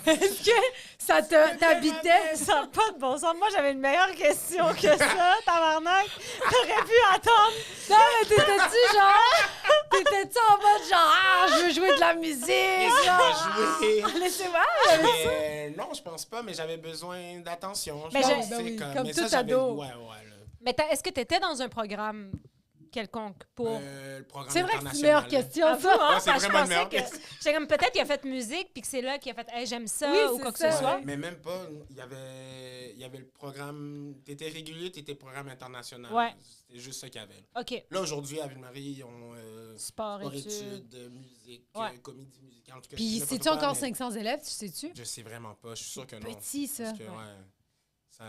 Est-ce que ça t'habitait? Ça n'a pas de bon sens. Moi, j'avais une meilleure question que ça, tabarnak. T'aurais pu attendre. Non, mais t'étais-tu genre... T'étais-tu en mode genre, ah, je veux jouer de la musique, Laissez-moi genre... jouer. Laissez-moi. Mais non, je pense pas, mais j'avais besoin d'attention. Mais pense, j'ai- tu sais, ben oui, comme mais tout ça, j'avais- ado. Ouais, ouais. Là. Mais est-ce que tu étais dans un programme quelconque pour... Le programme C'est vrai que c'est une international, meilleure là. question, Avoue, ça. hein, Ouais, c'est parce que je vraiment une pensais meilleure que... question. J'étais comme, peut-être qu'il a fait musique, puis que c'est là qu'il a fait hey, j'aime ça, Oui, ou c'est quoi que ça. ce soit. Ouais, mais même pas. Il y avait le programme. T'étais régulier, t'étais programme international. Ouais. C'était juste ça qu'il y avait. OK. Là, aujourd'hui, à Ville-Marie, ils ont Sport, sport, études. musique, Ouais. comédie musicale. En tout cas, Puis je sais c'est-tu pas quoi, encore mais 500 élèves, tu sais-tu? Je sais vraiment pas. Je suis sûr que non. Petit, ça. Parce que, Ouais. ça,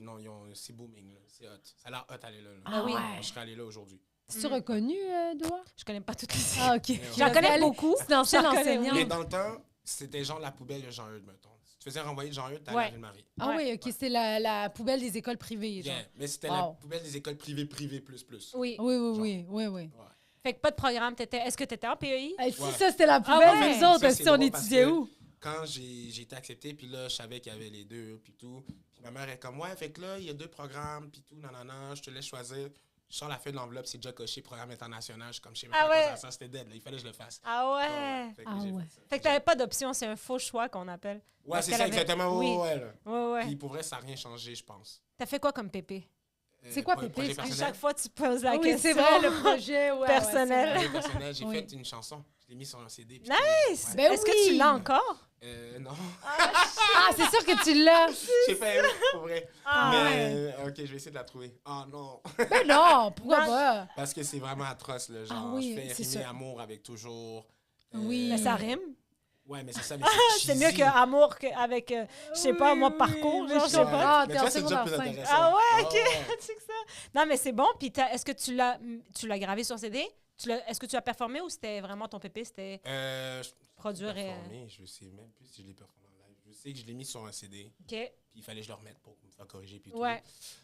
non, c'est booming. Là. C'est hot. Ça a l'air hot d'aller là. là. Ah oui. Je serais allé là aujourd'hui. C'est-tu reconnu, Doua? Je connais pas toutes les... Ah, OK. J'en connais beaucoup. C'est l'ancienne J'en connais, enseignante. Mais dans le temps, c'était genre la poubelle de Jean-Eudes, mettons. Si tu faisais renvoyer Jean-Eudes, t'allais Ouais. à Ville-Marie. Ah Ouais. oui, OK, c'est la poubelle des écoles privées, genre. Yeah. Mais c'était la Wow. poubelle des écoles privées plus. Oui. Oui, oui, oui. Ouais. Fait que pas de programme. Est-ce que tu étais en PEI? Hey, si Ouais. ça, c'était la poubelle, Ah ouais? nous autres, Ça, si c'est on drôle parce étudiait que où? Quand j'ai été accepté, puis là, je savais qu'il y avait les deux, puis tout. Puis ma mère est comme, ouais, fait que là, il y a 2 programmes, puis tout, nanana, je te laisse choisir. Je sors la feuille de l'enveloppe, c'est déjà coché, programme international. Je suis comme, je sais même Ah pas à quoi ouais. ça, c'était dead, là, il fallait que je le fasse. Ah ouais. Fait que Ah j'ai ouais. fait ça. Fait que t'avais pas d'option, c'est un faux choix qu'on appelle. Ouais, Parce c'est qu'elle ça, avait- exactement. Oui. Ouais, là. Ouais, ouais. Puis pour vrai, ça n'a rien changé, je pense. T'as fait quoi comme pépé? C'est quoi, Projet Pépé? personnel. Chaque fois, tu poses la Ah oui, question. c'est vrai, le projet, ouais, personnel. ouais, Projet personnel, j'ai Oui. fait une chanson. Je l'ai mis sur un CD. puis Nice! ouais. Ben Est-ce que oui! tu l'as encore? Non. Ah, c'est sûr que tu l'as. J'ai pas aimé, pour vrai. Ah, Mais, ok, je vais essayer de la trouver. Ah non. Ben non, pourquoi Non. pas? Parce que c'est vraiment atroce, là. Genre, Ah oui, je fais c'est rimer ça. amour avec toujours. Oui. Mais ça rime. Ouais, mais c'est ça, mais C'est mieux cheesy. qu'amour avec, je sais pas, moi, parcours, mais genre, je je sais comprends. pas. Ah, Mais t'es tu en vois, c'est déjà secondaire plus 5. intéressant. Ah ouais, ok. ouais. C'est que ça. Non, mais c'est bon. Puis est-ce que tu l'as gravé sur CD? Est-ce que tu l'as performé ou c'était vraiment ton pépé? C'était Je produire et... performé, je sais même plus si je l'ai performé en live. Je sais que je l'ai mis sur un CD. OK. Puis il fallait que je le remette pour me faire corriger. Puis tout. Ouais.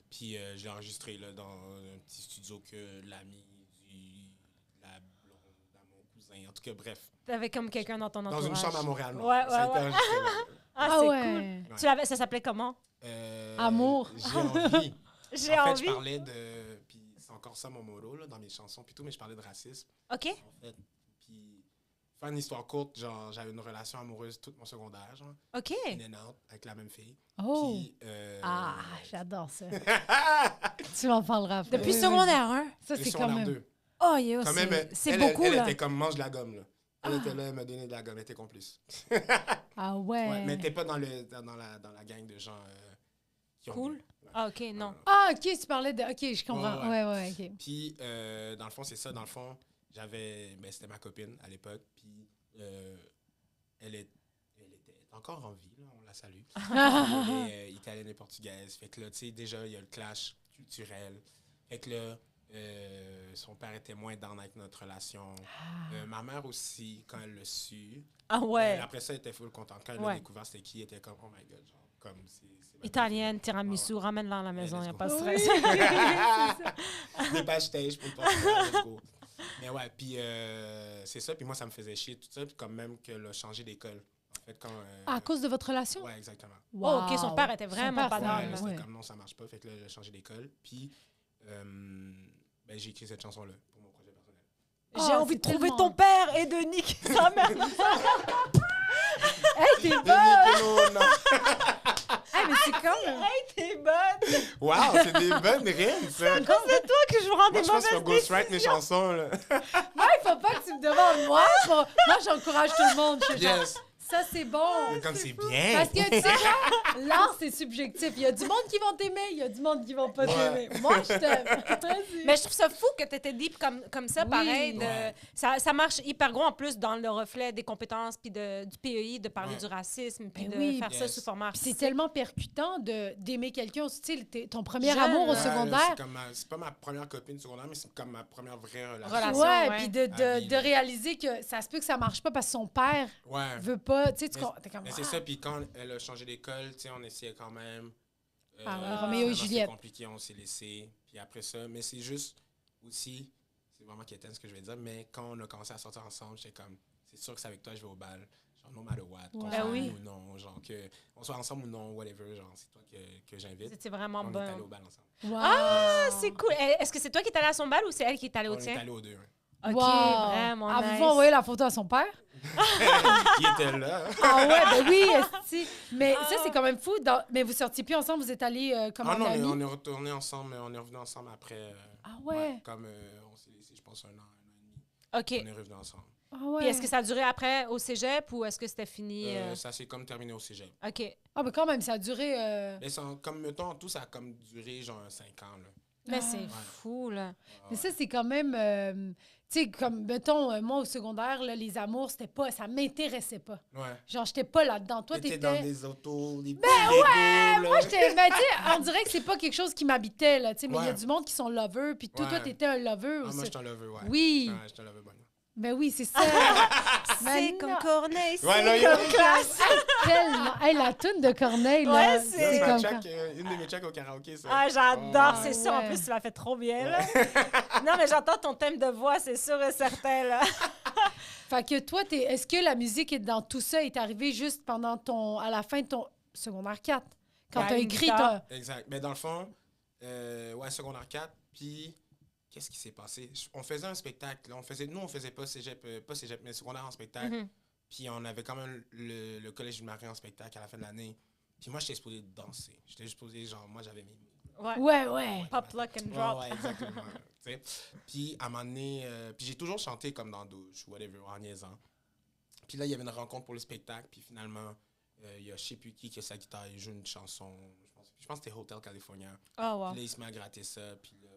Puis je l'ai enregistré là, dans un petit studio que l'ami la blonde à mon cousin. En tout cas, bref. T'avais comme quelqu'un dans ton Dans entourage. une chambre à Montréal. non. Ouais, Ça a été ouais. enregistré là. Ah, Ah c'est ouais. cool. Ça s'appelait comment? Amour. J'ai envie. J'ai En fait, envie. je parlais de... Puis c'est encore ça mon motto là, dans mes chansons puis tout, mais je parlais de racisme. OK. En fait. Puis, faire une histoire courte, genre, j'avais une relation amoureuse toute mon secondaire, genre, OK. in and out, avec la même fille. Oh. Puis, Ah, j'adore ça. Tu m'en parleras après. Depuis Oui, oui. secondaire 1? Ça, Depuis c'est quand secondaire même... 2. Oh, yo, Quand même, c'est elle, beaucoup, elle là. était comme mange de la gomme, là. Elle était là, elle m'a donné de la gomme, elle était complice. Ah ouais. Ouais, mais elle était pas dans la gang de gens qui ont Cool. bu. Ouais. Ah, OK, non. Ah, OK, tu parlais de... OK, je comprends. Ouais, Ouais, OK. Puis, dans le fond, c'est ça. Dans le fond, c'était ma copine à l'époque. Puis, elle était encore en vie, là, on la salue. Elle est italienne et portugaise. Fait que là, tu sais, déjà, il y a le clash culturel. Fait que là, son père était moins dans avec notre relation. Ma mère aussi, quand elle l'a su. Ah ouais. Après ça, elle était full contente. Quand elle Ouais. a découvert c'était qui, elle était comme, oh my god, genre, comme c'est ma Italienne, tiramisu, ramène-la à la maison, il let's n'y a go. pas de Oui, stress. des backstage pour le Portugal, let's go. Mais ouais, puis c'est ça. Puis moi, ça me faisait chier tout ça. Puis quand même qu'elle a changé d'école. En fait, quand... À cause de votre relation? Ouais, exactement. Oh, OK, son père était Son vraiment père, pas c'est- dans, Ouais, là. c'était ouais. comme non, ça marche pas. Fait que là, j'ai changé d'école. Puis ben, j'ai écrit cette chanson-là pour mon projet personnel. J'ai Oh, envie c'est de trouver tellement- ton père et de niquer sa mère. Hey, t'es bonne! Non, non. Hey, mais c'est comme... Hey, t'es bonne. Wow, c'est des bonnes rimes, ça. C'est toi que je vous rends Moi, des je pense qu'il faut mauvaises ghostwrite mes chansons, là. Moi, il faut pas que tu me demandes moi. Moi, j'encourage tout le monde. Je suis genre, Yes. ça, c'est bon. Comme c'est bien. Parce que, tu sais quoi? L'art, c'est subjectif. Il y a du monde qui vont t'aimer, il y a du monde qui vont pas Ouais. t'aimer. Moi, je t'aime. Vas-y. Mais je trouve ça fou que tu étais deep comme ça, Oui. pareil. Ouais. Ça marche hyper gros en plus dans le reflet des compétences puis du PEI, de parler Ouais. du racisme puis Ben de oui. faire ça Yes. sous format Puis c'est artistique. tellement percutant d'aimer quelqu'un aussi. Tu sais, ton premier Jeune, amour au là. secondaire. C'est comme c'est pas ma première copine secondaire, mais c'est comme ma première vraie relation. Relation. Ouais, ouais. puis À vie, de là. réaliser que ça se peut que ça marche pas parce que son père Ouais. veut pas. Tu sais, Mais- t'es comme. Mais c'est ça, puis quand elle a changé d'école, tu sais, on essayait quand même. Ah ouais, Roméo et finalement, Juliette. C'était compliqué, on s'est laissé. Puis après ça, mais c'est juste aussi, c'est vraiment quétaine ce que je vais dire, mais quand on a commencé à sortir ensemble, j'étais comme, c'est sûr que c'est avec toi que je vais au bal. Genre, no matter what, qu'on Ouais. soit Ben oui. amis ou non, genre, qu'on soit ensemble ou non, whatever, genre, c'est toi que j'invite. C'était vraiment On est allé bon. au bal ensemble. Wow. Ah, c'est cool. Est-ce que c'est toi qui es allé à son bal ou c'est elle qui est allée On au est tien? allé aux deux. hein. OK, Wow. vraiment Ah, nice. vous envoyé la photo à son père? Il était là. Ah ouais, ben oui, esti. Mais ça, c'est quand même fou. Mais vous sortiez plus ensemble, vous êtes allés comme Ah en non, amis? on est retourné ensemble, on est revenu ensemble après. Ah ouais? comme on s'est laissé, je pense, un an et demi. OK. On est revenu ensemble. Ah ouais. Puis est-ce que ça a duré après au cégep ou est-ce que c'était fini? Ça s'est comme terminé au cégep. OK. Ah, mais quand même, ça a duré... Mais comme, mettons, en tout, ça a comme duré genre 5 ans, là. Mais Ah. c'est fou, là. Mais ça, c'est quand même... tu sais, comme, mettons, moi, au secondaire, là, les amours, c'était pas... Ça m'intéressait pas. Ouais. Genre, j'étais pas là-dedans. Toi, T'étais t'étais... dans des autos, des Moi, j'étais... Ben, tu sais, on dirait que c'est pas quelque chose qui m'habitait, là, tu sais. Mais il y a Ouais. du monde qui sont lovers. Puis toi, Ouais. t'étais un lover Ah, aussi. moi, je t'en lover, ouais. Oui. Ouais, je t'en lover, bonne. Ben oui, c'est ça. C'est Mais comme non. Corneille, c'est Ouais, là, il y comme a- classe. Tellement. Hey, la toune de Corneille, là. Ouais, Ça, c'est c'est comme... une de mes checks au karaoké, ça. Ah, j'adore, Ah, c'est sûr. En ouais. plus, tu l'as fait trop bien, là. Non, mais j'entends ton thème de voix, c'est sûr et certain, là. Fait que toi, est-ce que la musique est dans tout ça est arrivée juste à la fin de ton secondaire 4? Quand Ouais, t'as une écrit guitare. Exact. Mais dans le fond, ouais, secondaire 4, puis qu'est-ce qui s'est passé? On faisait un spectacle. Là, nous, on faisait pas cégep, mais secondaire en spectacle. Mhm. Puis on avait quand même le collège du Marais en spectacle à la fin de l'année. Puis moi, j'étais supposé danser. J'étais supposé, genre, moi, j'avais mes Ouais. Ouais. Pop, lock and drop. Ouais, exactement. Tu sais. Puis à un moment donné, puis j'ai toujours chanté comme dans la douche, whatever, en niaisant. Puis là, il y avait une rencontre pour le spectacle. Puis finalement, il y a je sais plus qui a sa guitare, il joue une chanson. Je pense que c'était Hotel California. Oh, wow. Puis là, il se met à gratter ça. Puis là,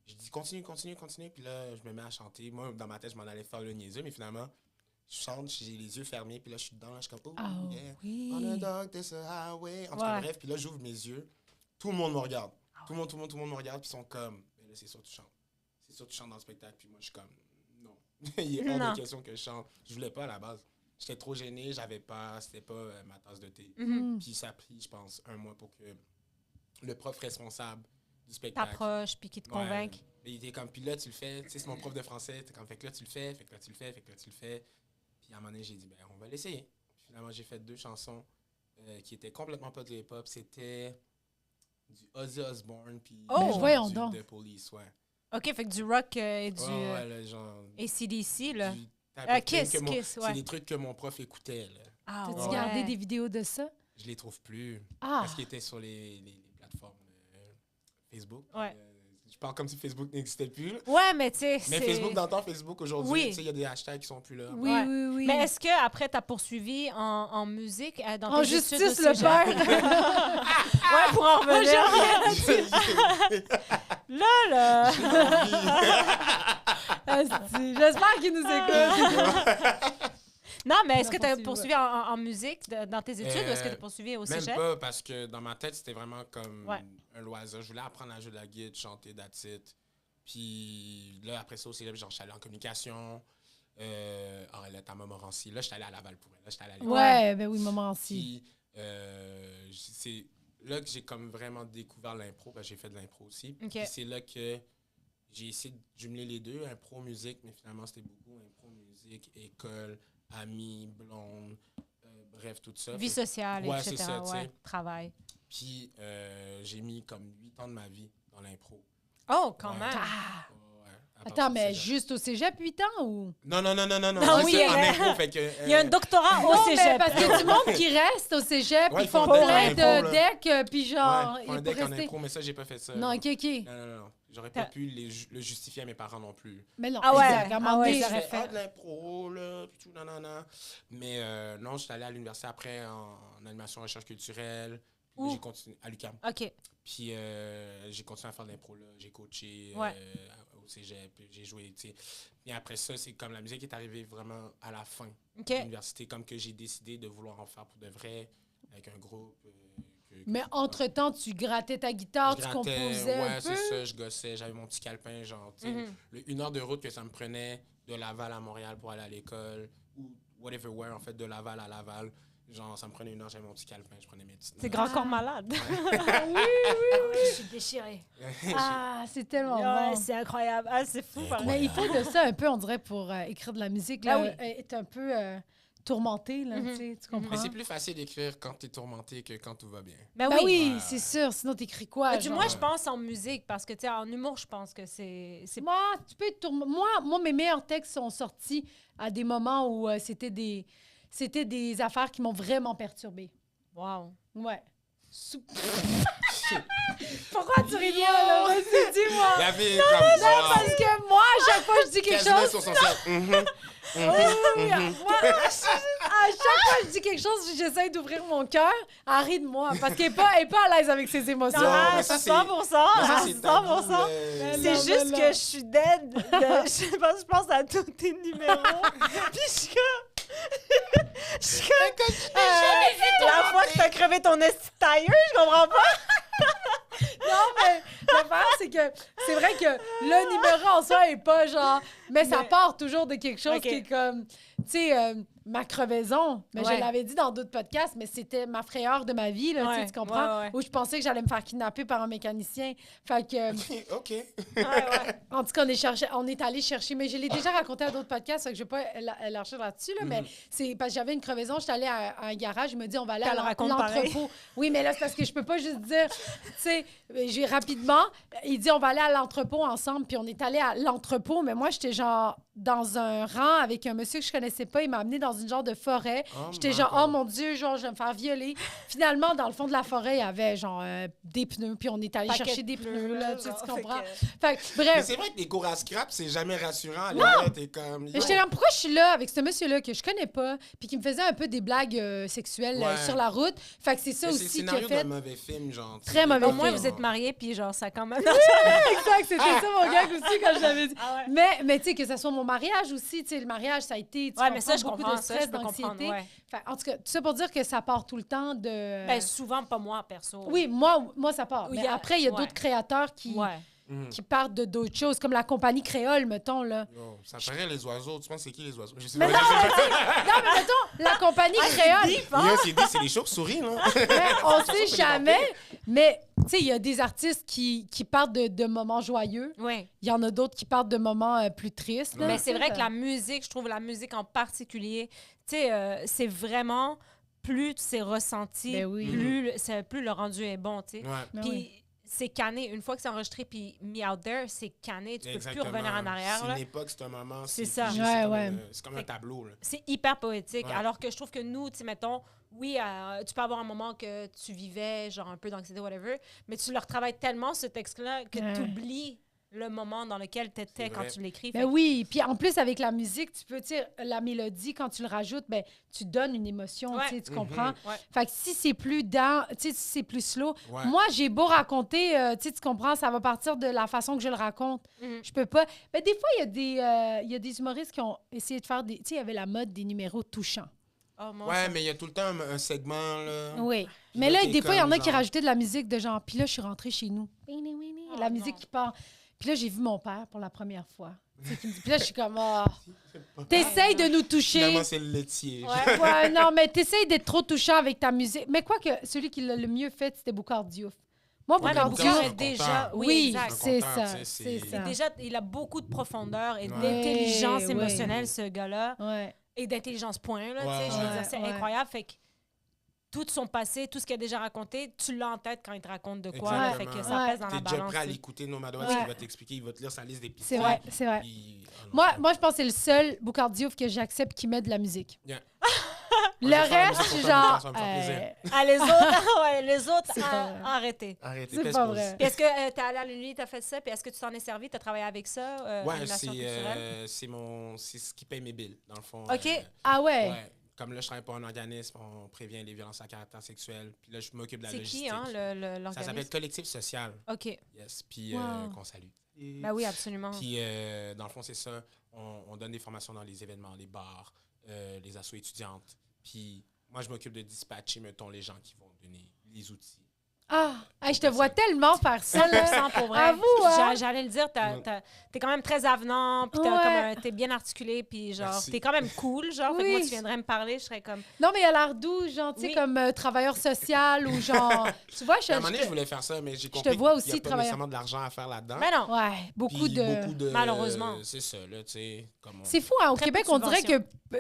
je dis continue. Puis là, je me mets à chanter. Moi, dans ma tête, je m'en allais faire le niaiseux, mais finalement, je chante, j'ai les yeux fermés. Puis là, je suis dedans, là, je suis comme, oh, Ah yeah. oui. On a dog, this a highway. En tout cas, Ouais. bref, puis là, j'ouvre mes yeux. Tout le monde me regarde. Tout le monde me regarde, puis ils sont comme, mais là, c'est sûr que tu chantes. C'est sûr que tu chantes dans le spectacle. Puis moi, je suis comme, non. Il est hors Non. de question que je chante. Je voulais pas à la base. j'étais trop gêné, c'était pas ma tasse de thé. Mm. Puis ça a pris, je pense, 1 mois pour que le prof responsable du spectacle... T'approches, puis qui te convainc. Mais il était comme, puis là, tu le fais. Tu sais, c'est mon prof de français. T'es comme, fait que là, tu le fais, fait que là, tu le fais, fait que là, tu le fais. Puis à un moment donné, j'ai dit, ben, on va l'essayer. Puis finalement, j'ai fait 2 chansons qui étaient complètement pas de hip-hop. C'était du Ozzy Osbourne, puis voyons du donc. The Police, ouais. OK, fait que du rock et du Ouais, là, genre... AC/DC, là. du type Kiss, que mon- Kiss, ouais. C'est des trucs que mon prof écoutait, là. Ah, T'as-tu ouais. gardé des vidéos de ça? Je les trouve plus. Ah! Parce qu'ils étaient sur les plateformes Facebook. Ouais. Je parle comme si Facebook n'existait plus. Ouais, mais tu sais, Mais c'est... Facebook d'antan, Facebook aujourd'hui, Oui. tu sais, il y a des hashtags qui sont plus là. Oui, Ouais. oui, oui. Mais est-ce qu'après, t'as poursuivi en musique dans En tes études justice, au le cégep? père! Ouais, pour en revenir. Là. Asti, j'espère qu'il nous écoute. Non, mais est-ce que tu as poursuivi, poursuivi en musique dans tes études ou est-ce que tu as poursuivi au Même cégep? pas, parce que dans ma tête, c'était vraiment comme Ouais. un loisir. Je voulais apprendre à jouer de la guitare, chanter, that's it. Puis là, après ça, au cégep, genre, j'étais allé en communication. Là, t'as Montmorency. Là, j'étais allé à Laval pour elle. Là, j'étais allé à l'école. Ouais, ben oui, maman aussi. Puis, c'est là que j'ai comme vraiment découvert l'impro, parce que j'ai fait de l'impro aussi. OK. Puis c'est là que j'ai essayé de jumeler les deux, impro, musique, mais finalement, c'était beaucoup impro, musique, école, amis, blonde, bref, tout ça. Vie Fait- sociale, Ouais, etc. c'est ça, tu sais. Ouais, travail. Puis j'ai mis comme 8 ans de ma vie dans l'impro. Oh, quand Ouais. même. Ah! Ouais, à Attends, partir du mais cégep. juste au cégep, 8 ans ou? Non. Ah oui, Juste en elle est- impro, fait que... Il y a un doctorat au Non, mais cégep. parce que du monde qui reste au cégep, Ouais, ils font ils font plein des de impros, decks, puis genre, ouais, ils un peuvent deck en rester. impro, mais ça, j'ai pas fait ça. Non, ok. Non. J'aurais pas pu le justifier à mes parents non plus. Mais non, Ah ouais, exact. À un moment donné, ils Je auraient fais fait. de l'impro, là, puis tout, nanana. Mais non, j'étais allé à l'université après en animation recherche culturelle. Puis Où? j'ai continué à l'UQAM. OK. Puis j'ai continué à faire de l'impro, là. J'ai coaché Ouais. au cégep, j'ai joué, tu sais. Et après ça, c'est comme la musique est arrivée vraiment à la fin OK. de l'université, comme que j'ai décidé de vouloir en faire pour de vrai, avec un groupe. Mais entre-temps, tu grattais ta guitare, Je tu grattais, composais un ouais, peu. c'est ça, je gossais, j'avais mon petit calepin, genre, tu sais, Mhm. 1 heure de route que ça me prenait de Laval à Montréal pour aller à l'école, ou whatever where, en fait, de Laval à Laval. Genre, ça me prenait 1 heure, j'avais mon petit calepin, je prenais mes petites C'est notes. grand corps malade. Je suis déchirée. Ah, c'est tellement Ouais, bon. c'est incroyable. Ah, c'est fou. pareil. Mais il faut de ça un peu, on dirait, pour écrire de la musique. Là, Ah oui. être un peu tourmenté, là, Mhm. tu sais, tu Mais comprends? c'est plus facile d'écrire quand t'es tourmenté que quand tout va bien. Ben Ben oui, Ouais. c'est sûr. Sinon, t'écris quoi? Du genre? moins, je pense en musique parce que, tu sais, en humour, je pense que c'est... Moi, tu peux être moi, mes meilleurs textes sont sortis à des moments où c'était des affaires qui m'ont vraiment perturbée. Wow. Ouais. Pourquoi tu ris de moi, là? Vas-y, dis-moi. La vie est comme Non, parce que moi, à chaque fois que je dis quelque chose... sur son set. Mhm. Oui, moi, à chaque fois que je dis quelque chose, j'essaie d'ouvrir mon cœur. Elle rit de moi parce qu'elle n'est pas à l'aise avec ses émotions. Non, Ah, mais ça, c'est- 100%. Mais ça, Ah, c'est 100%. tabou, C'est Non, juste non, que non. je suis dead. Je pense à tous tes numéros. Puis je suis comme... Je suis comme... la fois que t'as crevé ton esti de tailleur, je comprends pas. Non, mais l'affaire, c'est que c'est vrai que le numéro en soi est pas genre... Mais ça Mais- part toujours de quelque chose Ok. qui est comme... Tu sais, ma crevaison. Mais Ouais. je l'avais dit dans d'autres podcasts, mais c'était ma frayeur de ma vie, là, tu sais, Ouais, tu comprends? ouais. Où je pensais que j'allais me faire kidnapper par un mécanicien. Fait que... OK. Ouais, ouais. En tout cas, on est allé chercher, mais je l'ai déjà raconté à d'autres podcasts, fait que je ne vais pas élargir là-dessus, là, mais c'est parce que j'avais une crevaison, j'étais allée à un garage, il m'a dit on va aller T'as à le raconte pareil. l'entrepôt. Oui, mais là, c'est parce que je peux pas juste dire, tu sais, j'ai rapidement, il dit on va aller à l'entrepôt ensemble, puis on est allé à l'entrepôt, mais moi, j'étais genre dans un rang avec un monsieur que je connaissais pas, il m'a amené dans une genre de forêt. Oh J'étais my genre, God. oh mon Dieu, genre, je vais me faire violer. Finalement, dans le fond de la forêt, il y avait genre des pneus, puis on est allé Paquet chercher de des pneus, là, tu sais, tu genre, fait comprends? que- Fait que, Mais bref. c'est vrai que les cours à scrap, c'est jamais rassurant. À l'époque, t'es comme... Mais j'étais là, pourquoi je suis là avec ce monsieur-là que je connais pas, puis qui me faisait un peu des blagues sexuelles Ouais. sur la route. Fait que c'est ça Mais c'est le aussi qui a scénario fait. d'un mauvais film, genre. tu sais. Très mauvais Au moins, film. vous êtes mariés, puis genre, ça quand même... Exact, c'était ça mon gag aussi quand je l'avais dit. Ah ouais. Mais tu sais, que ça soit mon mariage aussi, tu sais, le mariage, ça a été. Tu Ouais, mais ça, je comprends, beaucoup comprends de ça, stress, je peux comprendre, d'anxiété. ouais. Fait, en tout cas, tout ça pour dire que ça part tout le temps de. Ben, souvent, pas moi, perso. oui, moi, ça part. Oui, Mais il y a- après, il y a ouais. d'autres créateurs qui. Ouais. qui partent de d'autres choses, comme la compagnie créole, mettons, là. Yo, ça paraît les oiseaux. Tu penses c'est qui les oiseaux? Je sais Mais pas. non, mais mettons, la compagnie créole, Yo, c'est les chauves-souris, là. mais on sait c'est les jamais. Mais, tu sais, il y a des artistes qui partent de moments joyeux. Ouais. Il y en a d'autres qui partent de moments plus tristes. là. Mais c'est vrai que la musique, je trouve la musique en particulier, tu sais, c'est vraiment plus c'est ressenti, Ben oui. plus le rendu est bon, tu sais. Ouais. Ben Puis oui. c'est canné. Une fois que c'est enregistré puis mis out there, c'est canné. Tu peux plus Exactement. revenir en arrière. C'est là. une époque, c'est un moment. C'est ça. figé, Ouais, comme, ouais. c'est comme un tableau, là. C'est hyper poétique. Ouais. Alors que je trouve que nous, tu sais, mettons, oui, tu peux avoir un moment que tu vivais, genre un peu d'anxiété, whatever, mais tu le retravailles tellement, ce texte-là, que Ouais. tu oublies le moment dans lequel tu étais C'est quand vrai. tu l'écris. Ben oui, puis en plus, avec la musique, tu peux, tu sais, la mélodie, quand tu le rajoutes, ben, tu donnes une émotion, Ouais. tu sais, tu comprends? Ouais. Fait que si c'est plus down, tu sais, si c'est plus slow, Ouais. moi, j'ai beau raconter, tu sais, tu comprends, ça va partir de la façon que je le raconte. Mhm. Je peux pas... Ben, des fois, il y a des humoristes qui ont essayé de faire des... Tu sais, il y avait la mode des numéros touchants. Oh, mon Ouais, mais il y a tout le temps un segment, là. Oui. Puis Mais là, t'es des fois, il y en a comme qui genre- rajoutaient de la musique de genre... Puis là, je suis rentrée chez nous. Oh, La musique non. qui part. Puis là, j'ai vu mon père pour la première fois. Tu sais, qui me dit... Puis là, je suis comme... Ah, t'essayes de nous toucher. Finalement, c'est le laitier. Ouais. Ouais, non, mais t'essayes d'être trop touchant avec ta musique. Mais quoi que celui qui l'a le mieux fait, c'était Boucard Diouf. Moi, Ouais, mais Boucard Boucard Diouf... est déjà... Oui, Oui, exact. c'est Content, ça, tu sais, c'est c'est- ça. Déjà, il a beaucoup de profondeur et Ouais. d'intelligence Ouais, émotionnelle, ce gars-là. Ouais. Et d'intelligence, point. Là, Ouais, tu sais, je veux ouais. dire, c'est Ouais. incroyable. Fait que tout son passé, tout ce qu'il a déjà raconté, tu l'as en tête quand il te raconte de quoi. là. Fait que ça Ouais. pèse dans T'es la déjà balance. prêt à tu sais. l'écouter, no matter what, Ouais. il va t'expliquer, il va te lire sa liste d'épisodes. C'est vrai, c'est vrai. Puis, oh non. Moi, je pense que c'est le seul Boucard Diouf que j'accepte qui met de la musique. Yeah. Le Moi, je vais faire la reste, musique je suis pour toi, genre... ça va me faire plaisir. Ah, les autres, ouais, les autres, C'est pas vrai. arrêtez. Arrêtez, C'est pèse pas pause. vrai. Puis est-ce que t'es allé à l'Uni, t'as fait ça, puis est-ce que tu t'en es servi, t'as travaillé avec ça, Ouais, animation culturelle? c'est ce qui paye mes billes, dans le fond. OK. Ah ouais? Ouais. Comme là, je travaille pour un organisme, on prévient les violences à caractère sexuel. Puis là, je m'occupe de la C'est logistique. qui, hein, Ça l'organisme? s'appelle Collectif Social. OK. Yes. Puis Wow. qu'on salue. Ben oui, absolument. Puis dans le fond, c'est ça. On donne des formations dans les événements, les bars, les assos étudiantes. Puis moi, je m'occupe de dispatcher, mettons, les gens qui vont donner les outils. Ah! Hey, je te vois tellement faire ça, là. 100% pour vrai. Avoue, hein? J'allais le dire, t'es quand même très avenant, puis Ouais. t'es bien articulé, puis genre, Merci. t'es quand même cool, genre. Fait que Oui. moi, tu viendrais me parler, je serais comme... Non, mais il a l'air doux, genre, tu sais, Oui. comme travailleur social ou genre... Tu vois, À un moment donné, je voulais faire ça, mais j'ai compris te vois qu'il aussi n'y a pas travailler. nécessairement de l'argent à faire là-dedans. Mais non. Ouais, beaucoup Puis de... Malheureusement. C'est ça, là, tu sais. comme on- C'est fou, hein? Au Très Québec, peu de on dirait que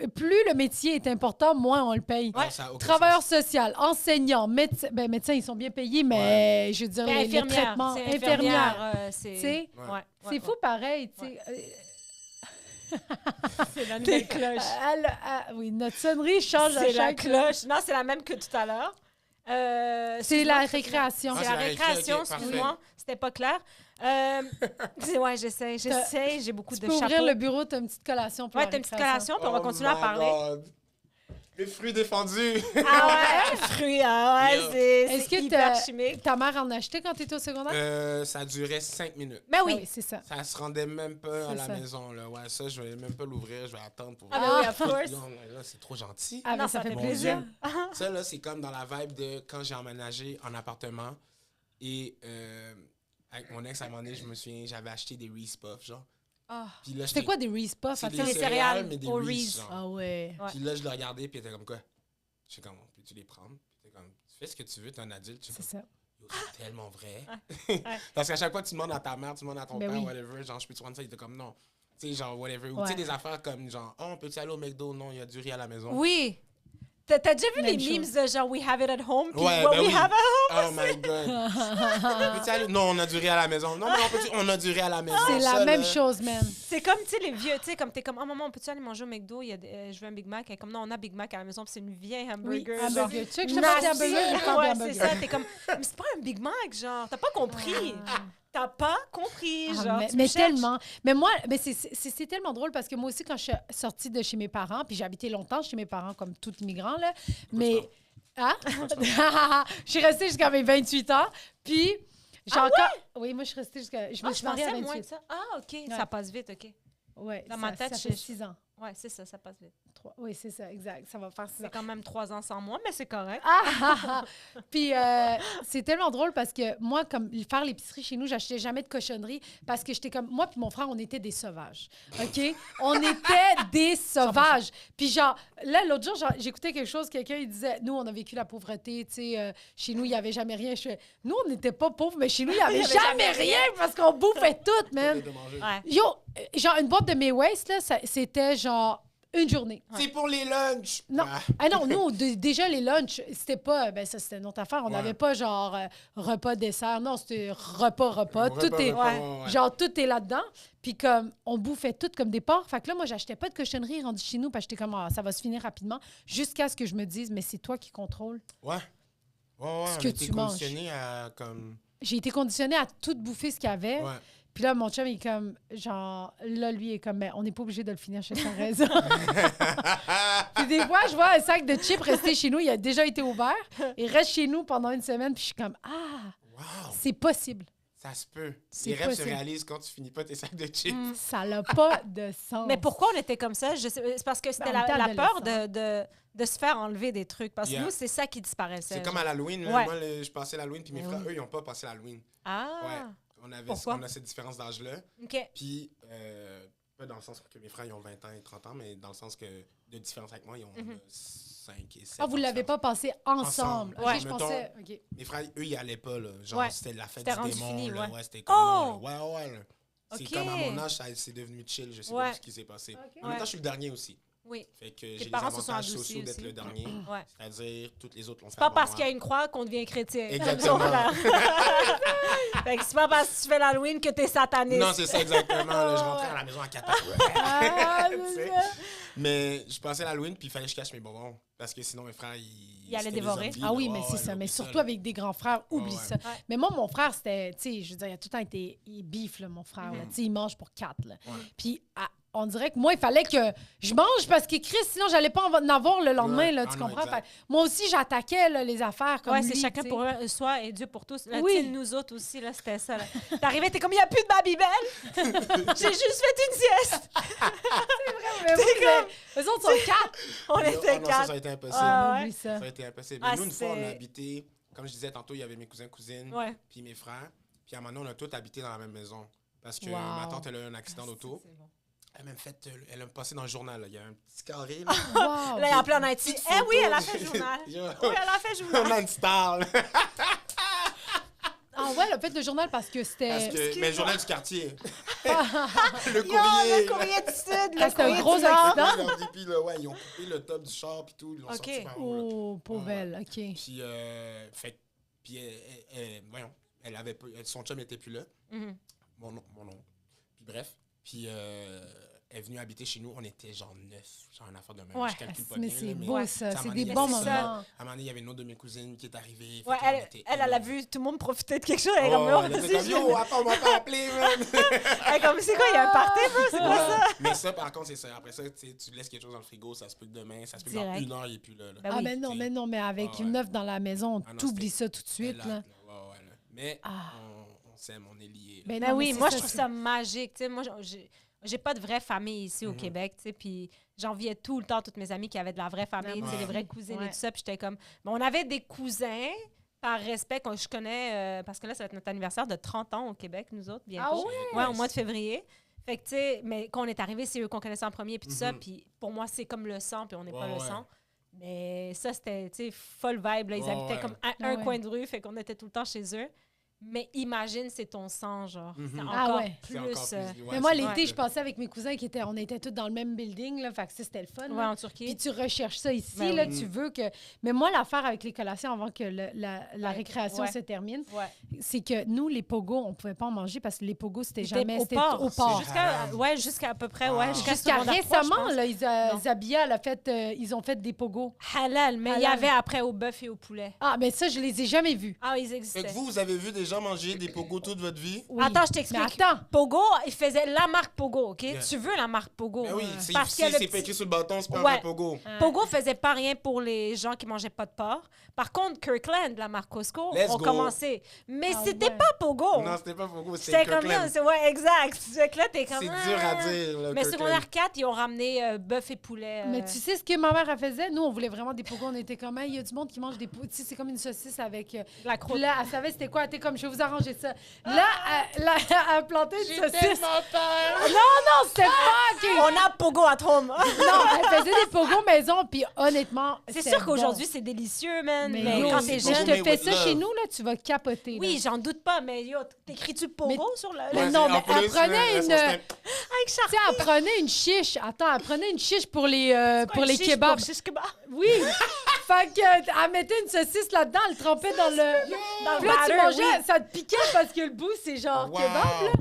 plus le métier est important, moins on le paye. Ouais, ça a aucun Travailleur sens. social, enseignant, médecin... Ben, médecins, ils sont bien payés, mais je veux dire, Ben, les infirmière, traitements... c'est Infirmière. c'est... Tu sais, Ouais, c'est fou pareil, tu sais. C'est la nouvelle cloche. Oui, notre sonnerie change à C'est la chaque... cloche. Non, c'est la même que tout à l'heure. C'est la récréation. C'est Ah, la c'est la récréation, récré, ok, excuse-moi. C'était pas clair. Ouais, j'essaie. J'ai beaucoup Tu de peux ouvrir chapeaux. le bureau, t'as une petite collation pour Ouais, la t'as une petite récréation. collation, puis on va Oh continuer à my parler. God. Les fruits défendus. Ah ouais, fruits, ah ouais, Yo. Est-ce c'est que hyper chimique. ta mère en achetait quand t'étais au secondaire? Ça durait 5 minutes. Mais Ah oui. c'est ça. Ça se rendait même pas à C'est la ça. maison. Là. Ouais, ça, je vais même pas l'ouvrir. Je vais attendre pour Ah ben oui, of course. Non, là, c'est trop gentil. Ah, Non, ben, ça ça fait fait Mon plaisir. Dieu. Ça, là, c'est comme dans la vibe de quand j'ai emménagé en appartement. Et avec mon ex, à un moment donné, je me souviens, j'avais acheté des Reese Puffs, genre. Ah. Puis là, C'était j'étais- quoi des Reese Puffs? C'est Attends. des les céréales, céréales mais des aux Reese, Reese. genre. Ah ouais. Ouais. Puis là, je le regardais, puis il était comme quoi? Je suis comme, peux-tu les prendre? Puis il était comme, tu fais ce que tu veux, t'es un adulte. Je suis C'est comme, ça. Yo, c'est tellement vrai. Ouais. Parce qu'à chaque fois que tu demandes à ta mère, tu demandes à ton Ben père, oui. whatever, genre, je peux te prendre ça, il était comme, non. Tu sais, genre, whatever. Ou tu Ouais. sais, des affaires comme, genre, oh, on peut-tu aller au McDo? Non, il y a du riz à la maison. Oui. T'as déjà vu Même les chose. memes de genre We have it at home, puis Ouais, What ben we oui. have at home? Oh my God. Peux-tu aller? Non, on a du riz à la maison. Non, mais on a du riz à la maison. C'est Ça, la même là. chose, man. C'est comme, tu sais, les vieux, tu sais, comme t'es comme, oh maman, on peut-tu aller manger au McDo? Je veux un Big Mac. Elle est comme, non, on a Big Mac à la maison, puis c'est une vieille Oui, hamburger. genre. hamburger. Tu sais que je te parle Nasty. d'hamburger, je parle Ouais, c'est d'hamburger. ça. T'es comme, mais c'est pas un Big Mac, genre. T'as pas compris. T'as pas compris, Ah, genre. mais tu me cherches. tellement. Mais moi, mais c'est tellement drôle parce que moi aussi, quand je suis sortie de chez mes parents, puis j'ai habité longtemps chez mes parents comme tout immigrant, là, mais... Hein? Je suis restée jusqu'à mes 28 ans, puis j'ai encore... Oui, moi, je suis restée jusqu'à... Je me Ah, suis je mariée à pensais moins 28. de ça. Ah, OK. Ça passe vite, OK. Ouais, Dans ma tête, ça fait je- 6 ans. Ouais, c'est ça passe vite. Oui, c'est ça, exact. Ça va faire 6 ans. C'est quand même 3 ans sans moi, mais c'est correct. Puis c'est tellement drôle parce que moi, comme faire l'épicerie chez nous, j'achetais jamais de cochonneries parce que j'étais comme... Moi puis mon frère, on était des sauvages, OK? On était des sauvages. Puis genre, là, l'autre jour, j'écoutais quelque chose, quelqu'un, il disait, nous, on a vécu la pauvreté, tu sais, chez nous, il n'y avait jamais rien. Je fais, nous, on n'était pas pauvres, mais chez nous, il n'y avait jamais rien parce qu'on bouffait tout, man. Ouais. Yo, genre, une boîte de May Waste, là, c'était genre... une journée. C'est pour les lunchs. Non. Ah non, nous, déjà, les lunchs, c'était pas... Ben ça, c'était notre affaire. On n'avait pas, genre, repas, dessert. Non, c'était repas. Tout est... Genre, tout est là-dedans. Puis comme, on bouffait tout comme des porcs. Fait que là, moi, j'achetais pas de cochonneries rendues chez nous parce que j'étais comme, ça va se finir rapidement. Jusqu'à ce que je me dise, mais c'est toi qui contrôles ce que tu manges. J'ai été conditionnée à tout bouffer ce qu'il y avait. Ouais. Puis là, mon chum, il est comme, genre, là, lui, il est comme, ben, on n'est pas obligé de le finir chez sa raison. Puis des fois, je vois un sac de chips rester chez nous, il a déjà été ouvert. Il reste chez nous pendant une semaine, puis je suis comme, c'est possible. Ça se peut. Les rêves se réalisent quand tu finis pas tes sacs de chips. Ça n'a pas de sens. Mais pourquoi on était comme ça? C'est parce que c'était la peur de se faire enlever des trucs. Parce que nous, c'est ça qui disparaissait. C'est comme à l'Halloween. Moi, je passais l'Halloween, puis mes frères, eux, ils n'ont pas passé l'Halloween. Ah! Ouais. On a cette différence d'âge-là. OK. Puis, pas dans le sens que mes frères, ils ont 20 ans et 30 ans, mais dans le sens que de différence avec moi, ils ont 5 et 7 ans. Ah, vous ne l'avez pas passé ensemble? Ouais. OK, je pensais... OK. Mes frères, eux, ils allaient pas, là. Genre, c'était la fête du démon. Fini, là. ouais. C'était comme... Ouais. C'est OK. comme à mon âge, c'est devenu chill. Je sais pas ce qui s'est passé. En même temps, je suis le dernier aussi. Oui. Fait que j'ai les parents se sont avantages adoucis sociaux d'être aussi. le dernier. Ouais. C'est-à-dire, toutes les autres l'ont fait Pas avant parce moi. qu'il y a une croix qu'on devient chrétien. Exactement. Fait que c'est pas parce que tu fais l'Halloween que t'es sataniste. Non, c'est ça, exactement. Là, je rentrais à la maison à 4 ans. Tu sais. Mais je passais l'Halloween, puis il fallait que je cache mes bonbons. Parce que sinon, mes frères, ils allaient c'était des dévorer. zombies, Ah oui, là. mais c'est ça. Mais surtout avec des grands frères, oublie ça. Ouais. Mais moi, mon frère, c'était, tu sais, je veux dire, il a tout le temps été, il biffe, là, mon frère. là. Tu sais, il mange pour 4. Là. Puis, on dirait que moi, il fallait que je mange parce que Chris, sinon, j'allais pas en avoir le lendemain, là, tu comprends? exact. Moi aussi, j'attaquais là, les affaires comme Ouais, lui, c'est chacun tu sais. pour soi et Dieu pour tous. Là, Oui. tu sais, nous autres aussi, là, c'était ça. Là. T'arrivais, t'es comme, il n'y a plus de Babybel. J'ai juste fait une sieste. Mais eux autres sont 4. On Non, était non, 4. ça a été impossible. Ah, ouais. Oublie ça. Ça a été impossible. Ah, Mais nous, une fois, on c'est- a habité, comme je disais tantôt, il y avait mes cousins, cousines, Ouais. puis mes frères. Puis à un moment donné, on a tous habité dans la même maison. Parce que Wow. ma tante, elle a eu un accident d'auto. C'est bon. Elle a même fait, elle a passé dans le journal. Là. Il y a un petit carré. Là. Wow. Là, il y a plein en Haïti. Petite Eh oui, photo. elle a fait le journal. Oui, elle a fait le On journal. a une star. Là. Ah ouais, elle a fait le journal parce que c'était... Parce que, mais le journal du quartier. le Yo, courrier. le courrier du Sud, Ah, le c'était un courrier gros du Nord. accident. Puis là, ouais, ils ont coupé le top du char puis tout. Ils l'ont Ok. sorti par en haut, là. Oh, pauvre elle, OK. Puis, voyons, elle avait pas, son chum n'était plus là. Mhm. Mon oncle. Puis bref, puis elle est venue habiter chez nous. On était genre 9, genre une affaire de même. Ouais. Je calcule pas Mais bien. c'est là, beau, à un ça. moment C'est donné, des il y bons avait moments. ça. À un moment donné, il y avait une autre de mes cousines qui est arrivée. Ouais, Fait qu'on était elle a énormes. vu tout le monde profiter de quelque chose. Elle est comme, Oh, là, elle était comme, yo, attends, on m'a pas appelé, man. elle est comme, c'est quoi, il y a un party, bro? C'est quoi ça? Mais ça, par contre, c'est ça. Après ça, tu laisses quelque chose dans le frigo, ça se peut que demain, ça se peut que dans Direct. 1 heure, il n'est plus là. Ben Ah, oui. mais non, mais avec Ah, ouais. une œuf dans la maison, Ah non, t'oublies c'était- ça tout de suite, là. Ouais, là. Mais Ah. on s'aime, on est liés. Ben Ben non, oui, mais c'est moi, ça, je trouve c'est- ça magique. Tu sais, moi, j'ai pas de vraie famille ici Mhm. au Québec, tu sais, puis j'enviais tout le temps toutes mes amies qui avaient de la vraie famille, Ben tu sais, ouais. les vraies cousines Ouais. et tout ça, puis j'étais comme... Bon, on avait des cousins, par respect, quand je connais, parce que là, ça va être notre anniversaire de 30 ans au Québec, nous autres, bientôt. Ah Ouais, au mois de février. Fait que, tu sais, mais quand on est arrivé, c'est eux qu'on connaissait en premier, puis tout ça, Mhm. puis pour moi, c'est comme le sang, puis on n'est pas Ouais, le ouais. sang. Mais ça, c'était, tu sais, folle vibe, là. Ils Ouais, habitaient ouais. comme à Ah un ouais. coin de rue, fait qu'on était tout le temps chez eux. Mais imagine, c'est ton sang, genre. Mhm. C'est Ah encore ouais. C'est plus... encore plus- ouais, Mais moi, c'est- l'été, ouais. je passais avec mes cousins on était tous dans le même building, là, fait que ça, c'était le fun. Ouais, là. en Turquie. Puis tu recherches ça ici, Ben là, oui. tu veux que... Mais moi, l'affaire avec les collations avant que la Ouais. récréation Ouais. se termine, Ouais. c'est que nous, les pogos, on pouvait pas en manger parce que les pogos, c'était C'était jamais... au C'était port. au port. Jusqu'à à peu près, Ah. ouais. Jusqu'à secondaire 3, je récemment, pense. là, Non. Zabia, elle a fait, ils ont fait des pogos. Halal, mais il y Halal. avait après au bœuf et au poulet. Ah, mais ça, je les ai jamais vus. Ah, ils Fait existaient. que vous avez vu des déjà mangé des pogos toute votre vie? Oui. Attends, je Mais t'explique. attends. Pogo, il faisait la marque Pogo, OK? Yeah. Tu veux la marque Pogo. Ben oui, Parce que si le c'est petit- écrit sur le bâton, c'est pas un Ouais. vrai pogo. Pogo faisait pas rien pour les gens qui mangeaient pas de porc. Par contre, Kirkland, la marque Costco, Let's ont go. commencé. Mais Ah c'était ouais. pas Pogo. Non, c'était pas pogo, c'était C'était comme Kirkland. ça. Ouais, exact. C'est que là, t'es comme... C'est dur à dire, là, Mais Kirkland. secondaire 4, ils ont ramené bœuf et poulet. Mais tu sais ce que ma mère elle faisait? Nous, on voulait vraiment des pogos. On était comme, il y a du monde qui mange des pogos. Tu sais, c'est comme une saucisse avec. la Puis croûte. là, elle savait c'était quoi. Elle était comme, je vais vous arranger ça. Là, elle a planté une saucisse. peur. Non, c'était fucking. On a Pogo à home. Non, elle faisait des pogos maison. Puis honnêtement, C'est c'était sûr qu'aujourd'hui, bon. c'est délicieux, man. Mais Mais yo, quand c'est t'es si je jeune... Pogo te fais with ça love. chez nous, là, tu vas capoter. là. Oui, j'en doute pas, mais yo, t'écris-tu Pogo sur le... Mais Ouais, non, c'est- mais en plus, elle prenait là, une. Avec Tu sais, elle prenait une chiche. Attends, elle prenait une chiche pour les kebabs. Shish kebab. Oui. Fait que elle mettait une saucisse là-dedans, elle le trempait dans le. Dans Puis le là, tu batter, mangeais, oui. ça te piquait parce que le bout, c'est genre Wow. kebab, là.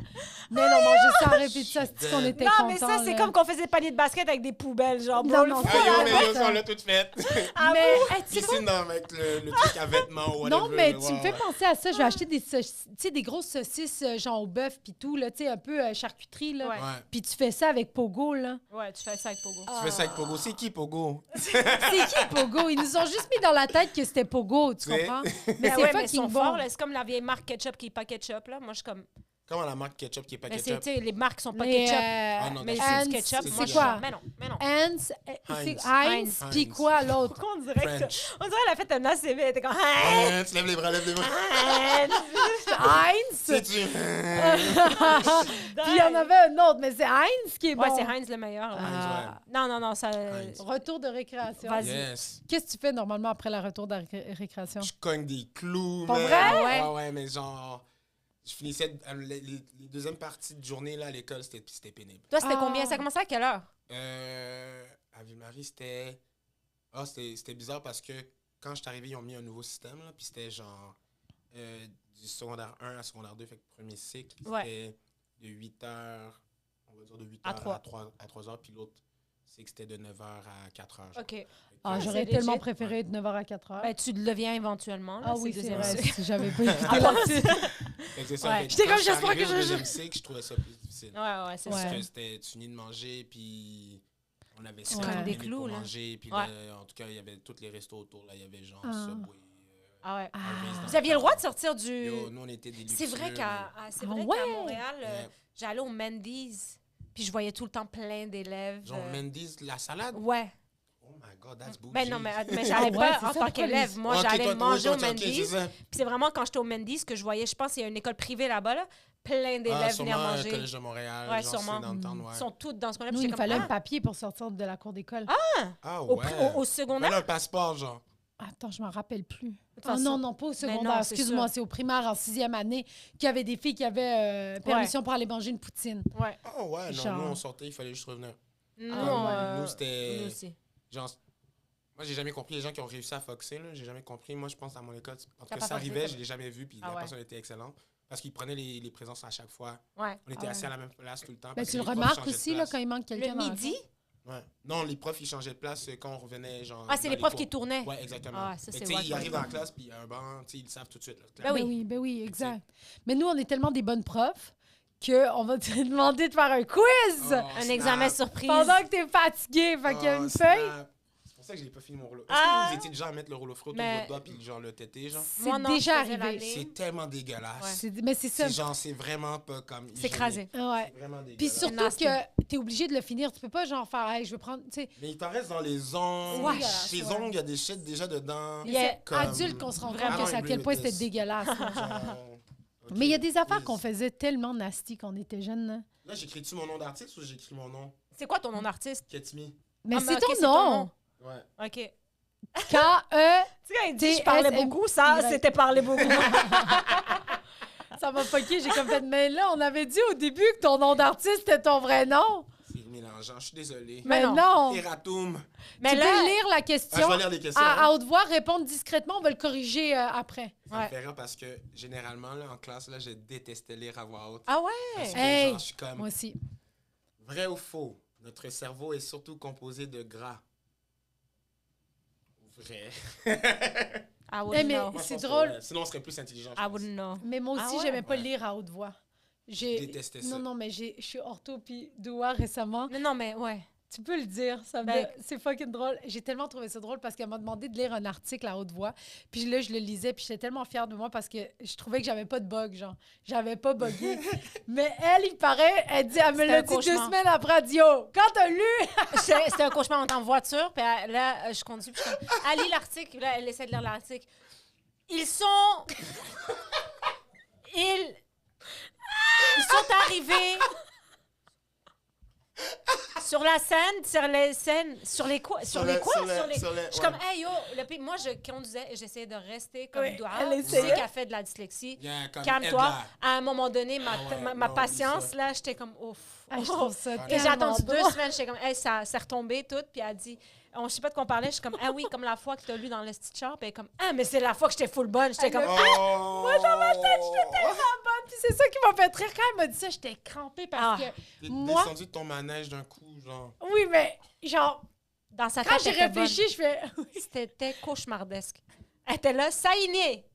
Mais non, manger ça en répétition, c'est qu'on était Non, contents. mais ça, c'est là. comme qu'on faisait des paniers de basket avec des poubelles, genre. Non, bro, non, le Ah, fou, yo, là. mais yo, ça, on l'a tout fait. Ah, Mais, hey, tu sais quoi? Piscine avec le truc à vêtements ou whatever. Non, mais là, tu me wow. fais penser à ça. Je vais acheter des, tu sais, des grosses saucisses, genre au bœuf, puis tout, là, tu sais, un peu charcuterie, là. Ouais. Ouais. Puis tu fais ça avec Pogo, là. Ouais, tu fais ça avec Pogo. Tu fais ça avec Pogo. C'est qui, Pogo? C'est qui Pogo? Ils nous ont juste mis dans la tête que c'était Pogo, tu Ouais. comprends? Mais Mais c'est ouais, mais ils sont fucking bon. forts, là. C'est comme la vieille marque ketchup qui est pas ketchup, là. Moi, je suis comme... Comment la marque ketchup qui est pas Mais c'est, ketchup? tu sais, les marques sont pas Les, ketchup. Ah non, Mais non, c'est Heinz, du ketchup. c'est Moi, je quoi? suis- Mais non, mais non. Heinz, Heinz. Heinz, puis Heinz. quoi l'autre? Pourquoi on dirait que... French. On dirait qu'elle a fait un ACV. Elle était comme... Hein? Tu lèves les bras, lève les bras. Heinz? C'est-tu? Puis il y en avait un autre, mais c'est Heinz qui est bon. Ouais, c'est Heinz le meilleur. là. Heinz, Non, non, non, ça... Heinz. Retour de récréation. Vas-y. Yes. Qu'est-ce que tu fais normalement après la retour de récréation? Je cogne des clous, Pas man. vrai? Ouais. Ouais, mais genre... Je finissais... les deuxièmes parties de journée, là, à l'école, c'était pénible. Toi, c'était Ah. combien? Ça commençait à quelle heure? À Ville-Marie, c'était... Ah, c'était bizarre parce que quand je suis arrivé, ils ont mis un nouveau système, là, puis c'était genre du secondaire 1 à secondaire 2, fait que premier cycle, Ouais. c'était de 8 heures, on va dire de 8 À heures 3. à 3 heures, puis l'autre cycle, c'était de 9 heures à 4 heures. OK. Ah, Ah, j'aurais c'est tellement legit. préféré de 9h à 4h. Ben, tu le deviens éventuellement. Là, Ah oui, c'est deuxième vrai, cycle. si j'avais pas écouté Ah, là-dessus. Fait que c'est ça, Ouais. fait que J'étais quand comme, je suis j'espère arrivé que au je- deuxième cycle, je trouvais ça plus difficile. Ouais, c'est Ouais. ça. Parce que tu venais de manger, puis on avait Ouais. Comme des minutes clous, pour là. manger, puis Ouais. là, en tout cas, il y avait tous les restos autour, là, il y avait genre Ah. Subway. Ah ouais. Harvey's dans Vous aviez le droit de quartier. sortir du... Yo, nous, on était des C'est vrai luxueux, c'est Ah vrai ouais? qu'à Montréal, Yeah. j'allais au Mendy's, puis je voyais tout le temps plein d'élèves. Genre Mendy's, la salade? Ouais. Oh my god, that's bougie. Ben non, mais Ah j'allais ouais, pas c'est en ça, tant pourquoi qu'élève. les- Moi, Ok, j'allais toi, manger oui, au toi, ok, Mendy's. c'est ça. Puis c'est vraiment quand j'étais au Mendy's que je voyais, je pense qu'il y a une école privée là-bas, là, plein d'élèves venir Sûrement manger. le Collège de Montréal. Ouais, genre, sûrement. c'est dans le temps noir. Ils sont toutes dans ce coin-là. Nous, puis il j'étais fallait comme, un papier pour sortir de la cour d'école. Ah au, ouais. au Mais secondaire? là, un passeport, genre. Attends, je m'en rappelle plus. toute Ah façon- non, non, pas au Mais secondaire. non, c'est Excuse-moi, ça. c'est au primaire, en 6e année, qu'il y avait des filles qui avaient permission pour aller manger une poutine. Ouais. Ah ouais, non, Genre. nous, on sortait, il fallait juste revenir. Nous, Nous, c'était- nous aussi. Genre, moi, j'ai jamais compris les gens qui ont réussi à foxer, là. J'ai jamais compris. Moi, je pense à mon école, en tout T'as cas, pas ça foxé, arrivait, toi? je l'ai jamais vu, puis Ah la ouais. personne était excellente. Parce qu'ils prenaient les présences à chaque fois. Ouais. On était assis à la même place tout le temps. Ben, parce tu que le les profs remarques changeaient de aussi, là, place. quand il manque quelqu'un. Le dans la midi? Ouais. Non, les profs, ils changeaient de place quand on revenait, genre. Ah, c'est dans les profs cours. qui tournaient. Ouais, exactement. Ah, ça, Fait c'est que, tu sais, wack. ils arrivent dans la classe, puis il y a un banc, tu sais, ils le savent tout de suite. Là, Ben oui. Ben oui, exact. Mais nous, on est tellement des bonnes profs qu'on va te demander de faire un quiz Un examen surprise. pendant que t'es fatigué. Fait qu'il y a une feuille. C'est pour ça que je n'ai pas fini mon rouleau. Est-ce Ah. que vous étiez déjà à mettre le rouleau frais autour de Mais- votre doigt, puis genre le tété, genre? C'est Moi, non, déjà je faisais arrivé. la ligne. C'est tellement dégueulasse. Mais c'est ça. C'est genre, c'est vraiment pas comme. C'est écrasé. Ouais. C'est vraiment dégueulasse. Puis surtout nasty. que t'es obligé de le finir. Tu peux pas genre faire, hey, je veux prendre, tu sais. Mais il t'en reste dans les ongles. Ouais. Tes ongles, il y a des shit déjà dedans. Il y a Comme- adulte qu'on se rend compte Vraiment, que c'est à quel agree point with c'était this. dégueulasse. là. Genre, ok, Mais il y a des affaires please. qu'on faisait tellement nasty quand on était jeunes. Là. Là, j'écris-tu mon nom d'artiste ou j'écris mon nom? C'est quoi ton nom d'artiste? Ketmi. Mais Ah, c'est ok, ton nom. Ouais. OK. K-E. Tu sais, quand il dit je parlais TSM. beaucoup, ça, Y. c'était parler beaucoup. Ça m'a fucké. J'ai comme fait, mais là, on avait dit au début que ton nom d'artiste était ton vrai nom. C'est mélangeant, je suis désolé. Mais non. non. Erratum. Mais Tu là, peux lire la Ah, question je vais lire les questions. à hein. haute voix, répondre discrètement. On va le corriger après. Ça me Ouais. fait rire parce que généralement, là, en classe, là, je détestais lire à voix haute. ah ouais? Parce que, Hey. genre, je suis comme, Moi aussi. vrai ou faux, notre cerveau est surtout composé de gras. Vrai. I Eh, wouldn't mais know. Moi, je c'est pense que drôle. ouais. Sinon, on serait plus intelligent. je I pense. wouldn't know. Mais moi aussi, Ah ouais? j'aimais pas Ouais. lire à haute voix. Je détestais ça. Non, mais je suis ortho puis doua récemment. Non, mais ouais. Tu peux le dire, Ben- c'est fucking drôle. J'ai tellement trouvé ça drôle parce qu'elle m'a demandé de lire un article à haute voix. Puis là, je le lisais, puis j'étais tellement fière de moi parce que je trouvais que j'avais pas de bug, genre. J'avais pas bugué. Mais elle, il paraît, elle me C'était l'a un dit 2 cauchemar. semaines après, elle dit « Oh, quand t'as lu! C'était un cauchemar, on est en voiture, puis là, je conduis, puis je suis comme, elle lit l'article, puis là, elle essaie de lire l'article. Ils sont arrivés sur la scène, sur les quoi? Je suis comme, hey yo, moi je conduisais et j'essayais de rester comme Oui, Doua. elle Tu sais essayait. qu'elle fait de la dyslexie. Yeah, comme Calme-toi. aide-la. À un moment donné, ma non, patience, oublie ça. là, j'étais comme, ouf. Ah, je trouve ça Et j'ai tellement attendu 2 drôle. semaines, j'étais comme, hey, ça s'est retombé tout, puis elle a dit, on sait pas de quoi on parlait, je suis comme, ah oui, comme la fois que tu as lu dans le petit char, puis elle est comme, ah, mais c'est la fois que j'étais full bonne, j'étais comme, Oh! Moi, Dans ma tête, j'étais tellement bonne. Puis c'est ça qui m'a fait rire. Quand elle m'a dit ça, j'étais crampée parce Ah. que T'es moi... descendu de ton manège d'un coup, genre. Oui, mais genre, dans sa quand tête, j'ai elle était bonne. réfléchi, je fais... C'était cauchemardesque. Elle était là, ça y est né.